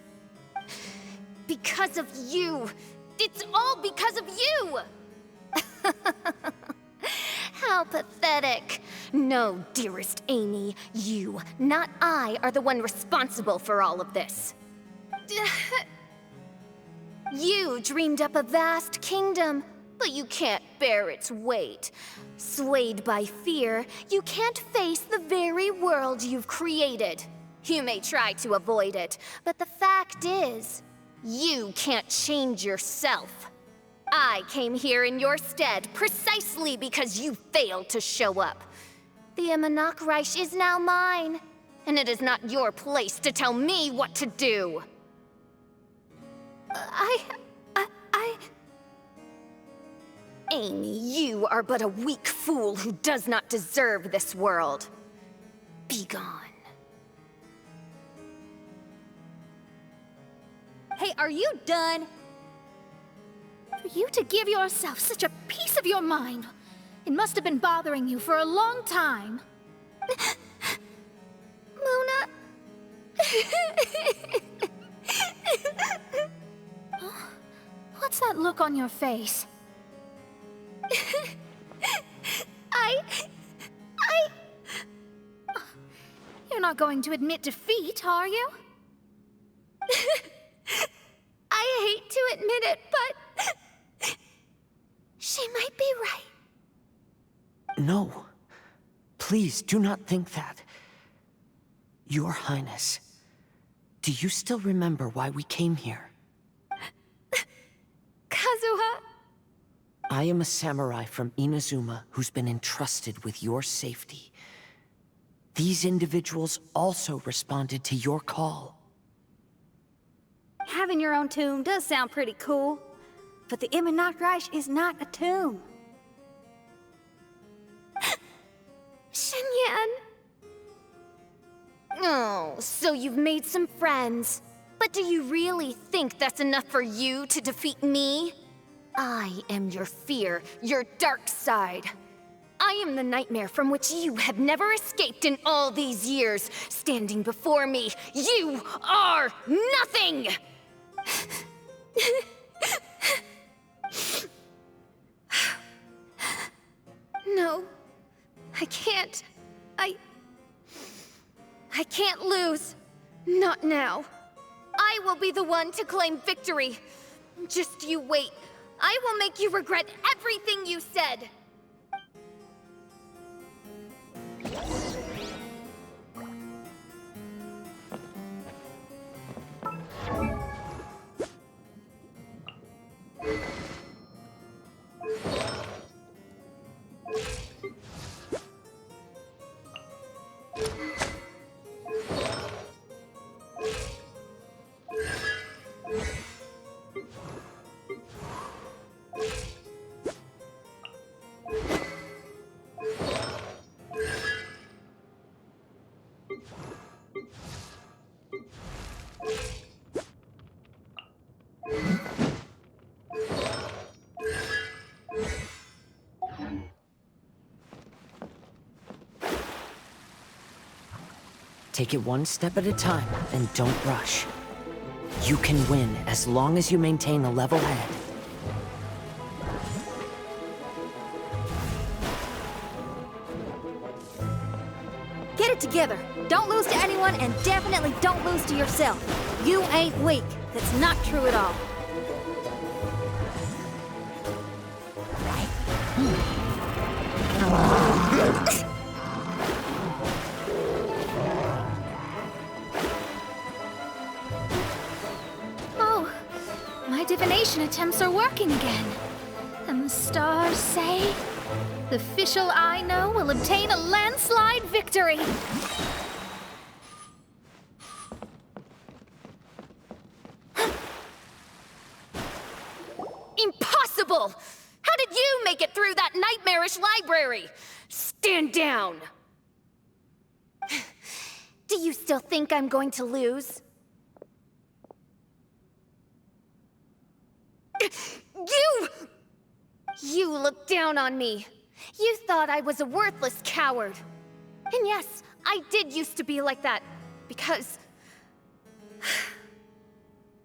Because of you. It's all because of you! How pathetic. No, dearest Amy, you, not I, are the one responsible for all of this. You dreamed up a vast kingdom, but you can't bear its weight. Swayed by fear, you can't face the very world you've created. You may try to avoid it, but the fact is, you can't change yourself. I came here in your stead precisely because you failed to show up. The Immernachtreich is now mine, and it is not your place to tell me what to do. Amy, you are but a weak fool who does not deserve this world. Be gone. Hey, are you done? For you to give yourself such a piece of your mind, it must have been bothering you for a long time. Luna. What's that look on your face? You're not going to admit defeat, are you? I hate to admit it, but she might be right. No. Please do not think that. Your Highness, do you still remember why we came here? Kazuha. I am a samurai from Inazuma who's been entrusted with your safety. These individuals also responded to your call. Having your own tomb does sound pretty cool, but the Immernachtreich is not a tomb. Shenyan. Oh, so you've made some friends. But do you really think that's enough for you to defeat me? I am your fear, your dark side. I am the nightmare from which you have never escaped in all these years. Standing before me, you are nothing! No, I can't. I can't lose. Not now. I will be the one to claim victory. Just you wait. I will make you regret everything you said. Take it one step at a time, and don't rush. You can win as long as you maintain a level head. Get it together. Don't lose to anyone, and definitely don't lose to yourself. You ain't weak. That's not true at all. Oh, my divination attempts are working again. And the stars say the Fischl I know will obtain a landslide victory. Impossible! How did you make it through that nightmarish library? Stand down! Do you still think I'm going to lose? You looked down on me. You thought I was a worthless coward. And yes, I did used to be like that, because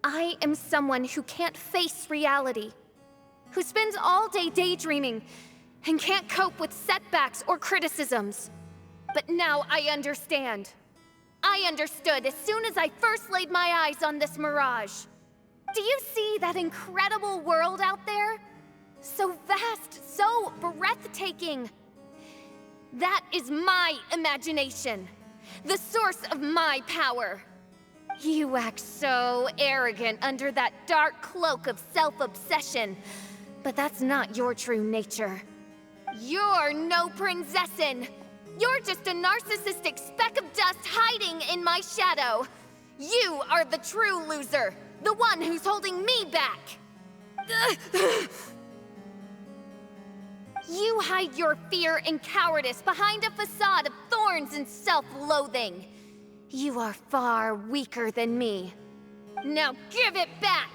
I am someone who can't face reality, who spends all day daydreaming and can't cope with setbacks or criticisms. But now I understand. I understood as soon as I first laid my eyes on this mirage. Do you see that incredible world out there? So vast, so breathtaking. That is my imagination, the source of my power. You act so arrogant under that dark cloak of self-obsession, but that's not your true nature. You're no Prinzessin. You're just a narcissistic speck of dust hiding in my shadow. You are the true loser, the one who's holding me back. You hide your fear and cowardice behind a facade of thorns and self-loathing. You are far weaker than me. Now give it back!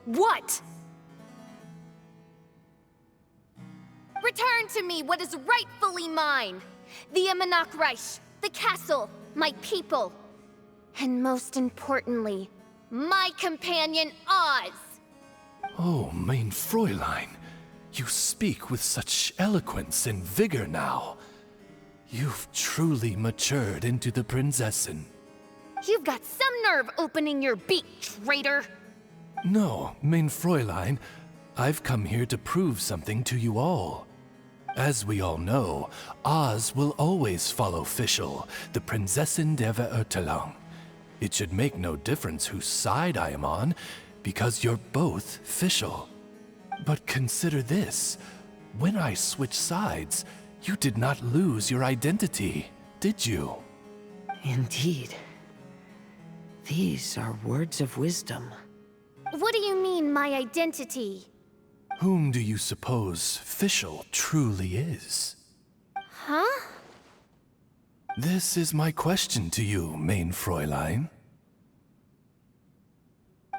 What? Return to me what is rightfully mine. The Immernachtreich, the castle, my people. And most importantly, my companion Oz. Oh, mein Fräulein, you speak with such eloquence and vigor now. You've truly matured into the Prinzessin. You've got some nerve opening your beak, traitor. No, mein Fräulein, I've come here to prove something to you all. As we all know, Oz will always follow Fischl, the Prinzessin der Verurteilung. It should make no difference whose side I am on, because you're both Fischl. But consider this. When I switched sides, you did not lose your identity, did you? Indeed. These are words of wisdom. What do you mean, my identity? Whom do you suppose Fischl truly is? Huh? This is my question to you, mein Fräulein.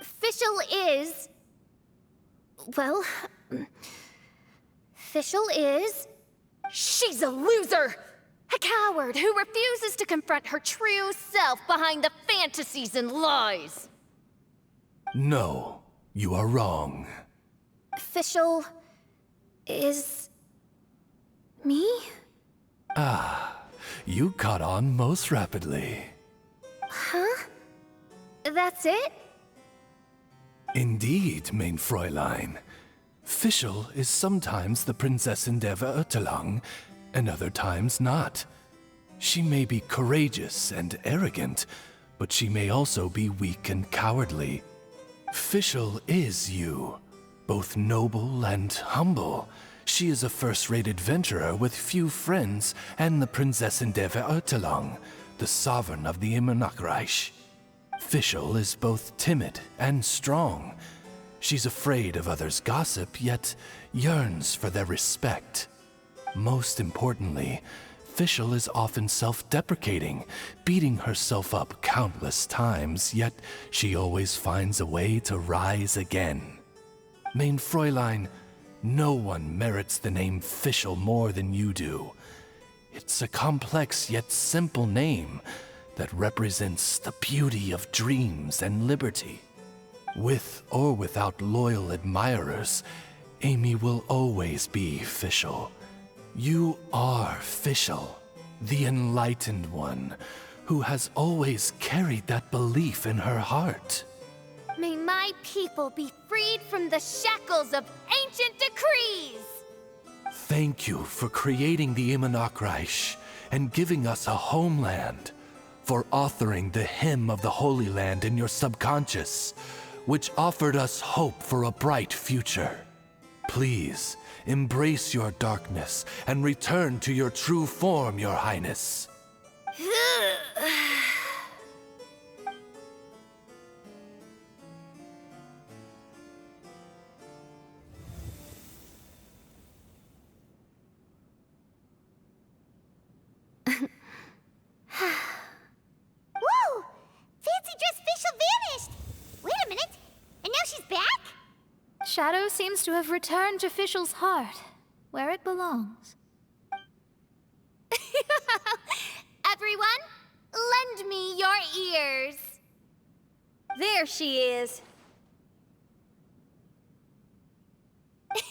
Fischl is... Well... Fischl is... She's a loser! A coward who refuses to confront her true self behind the fantasies and lies. No, you are wrong. Fischl is... me? Ah, you caught on most rapidly. Huh? That's it? Indeed, mein Fräulein. Fischl is sometimes the Prinzessin der Verurteilung, and other times not. She may be courageous and arrogant, but she may also be weak and cowardly. Fischl is you, both noble and humble. She is a first-rate adventurer with few friends and the Prinzessin der Verurteilung, the sovereign of the Immernachtreich. Fischl is both timid and strong. She's afraid of others' gossip, yet yearns for their respect. Most importantly, Fischl is often self-deprecating, beating herself up countless times, yet she always finds a way to rise again. Mein Fräulein, no one merits the name Fischl more than you do. It's a complex yet simple name that represents the beauty of dreams and liberty. With or without loyal admirers, Amy will always be Fischl. You are Fischl, the enlightened one, who has always carried that belief in her heart. May my people be freed from the shackles of ancient decrees! Thank you for creating the Immernachtreich and giving us a homeland, for authoring the hymn of the Holy Land in your subconscious, which offered us hope for a bright future. Please, embrace your darkness and return to your true form, Your Highness. Whoa! Fancy dress Fischl vanished! Wait a minute, and now she's back? Shadow seems to have returned to Fischl's heart, where it belongs. Everyone, lend me your ears. There she is.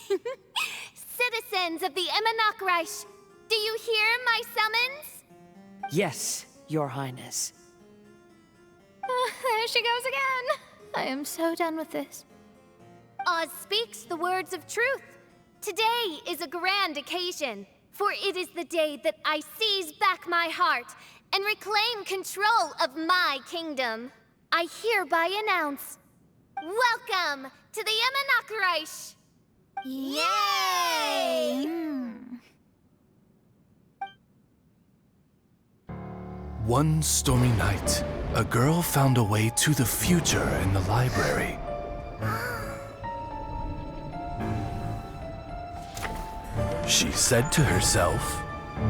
Citizens of the Immernachtreich, do you hear my summons? Yes, Your Highness. There she goes again. I am so done with this. Oz speaks the words of truth. Today is a grand occasion, for it is the day that I seize back my heart and reclaim control of my kingdom. I hereby announce, welcome to the Immernachtreich! Yay! One stormy night, a girl found a way to the future in the library. She said to herself,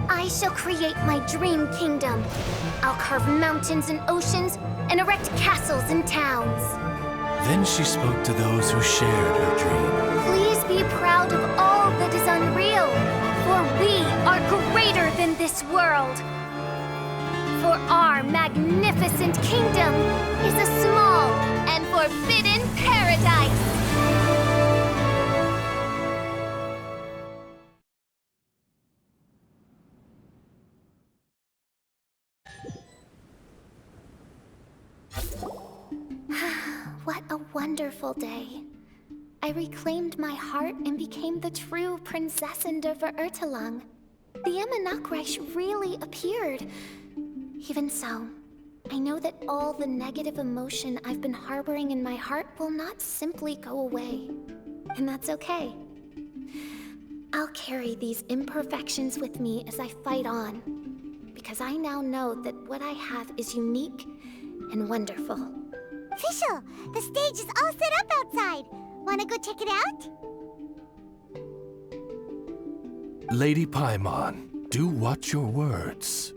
I shall create my dream kingdom. I'll carve mountains and oceans and erect castles and towns. Then she spoke to those who shared her dream. Please be proud of all that is unreal, for we are greater than this world. For our magnificent kingdom is a small and forbidden paradise. What a wonderful day. I reclaimed my heart and became the true Prinzessin der Verurteilung. The Immernachtreich really appeared. Even so, I know that all the negative emotion I've been harboring in my heart will not simply go away. And that's okay. I'll carry these imperfections with me as I fight on, because I now know that what I have is unique and wonderful. Fischl, the stage is all set up outside. Wanna go check it out? Lady Paimon, do watch your words.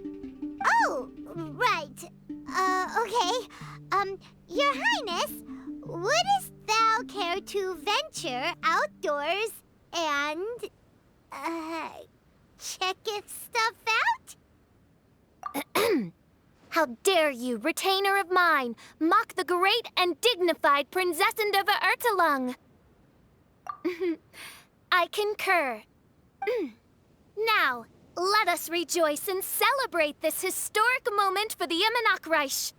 Oh, right. Okay. Your Highness, wouldst thou care to venture outdoors and, check if stuff out? How dare you, retainer of mine, mock the great and dignified Prinzessin der Verurteilung? I concur. Now, let us rejoice and celebrate this historic moment for the Immernachtreich.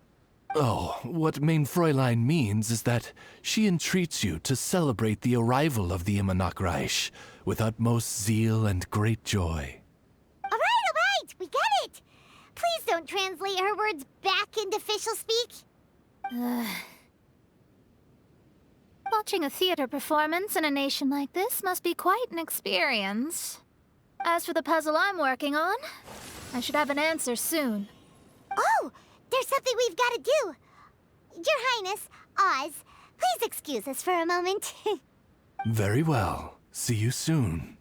Oh, what Mein Fräulein means is that she entreats you to celebrate the arrival of the Immernachtreich with utmost zeal and great joy. All right, we get it. Please don't translate her words back into Fischl speak. Watching a theater performance in a nation like this must be quite an experience. As for the puzzle I'm working on, I should have an answer soon. Oh, there's something we've got to do. Your Highness, Oz, please excuse us for a moment. Very well. See you soon.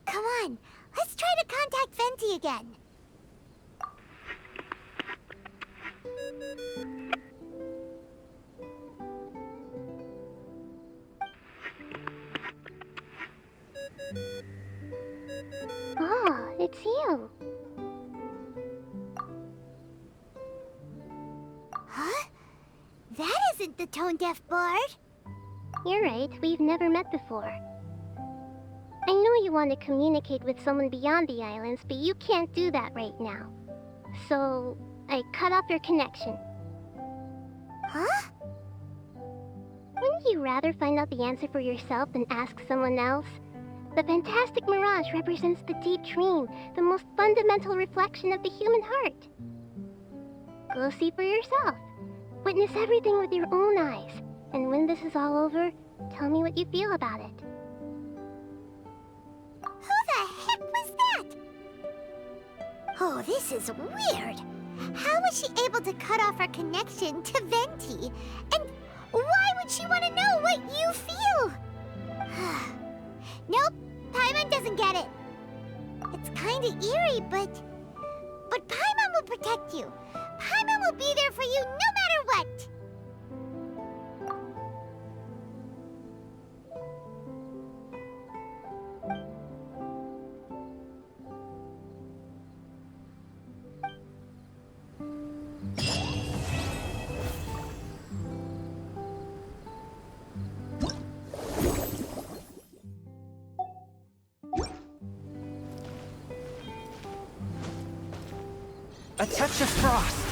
Come on, let's try to contact Venti again. That isn't the tone-deaf bard. You're right, we've never met before. I know you want to communicate with someone beyond the islands, but you can't do that right now. So, I cut off your connection. Huh? Wouldn't you rather find out the answer for yourself than ask someone else? The fantastic mirage represents the deep dream, the most fundamental reflection of the human heart. Go see for yourself. Witness everything with your own eyes. And when this is all over, tell me what you feel about it. Who the heck was that? Oh, this is weird. How was she able to cut off her connection to Venti? And why would she want to know what you feel? Nope, Paimon doesn't get it. It's kinda eerie, but Paimon will protect you. Paimon will be there for you no matter what. A touch of frost.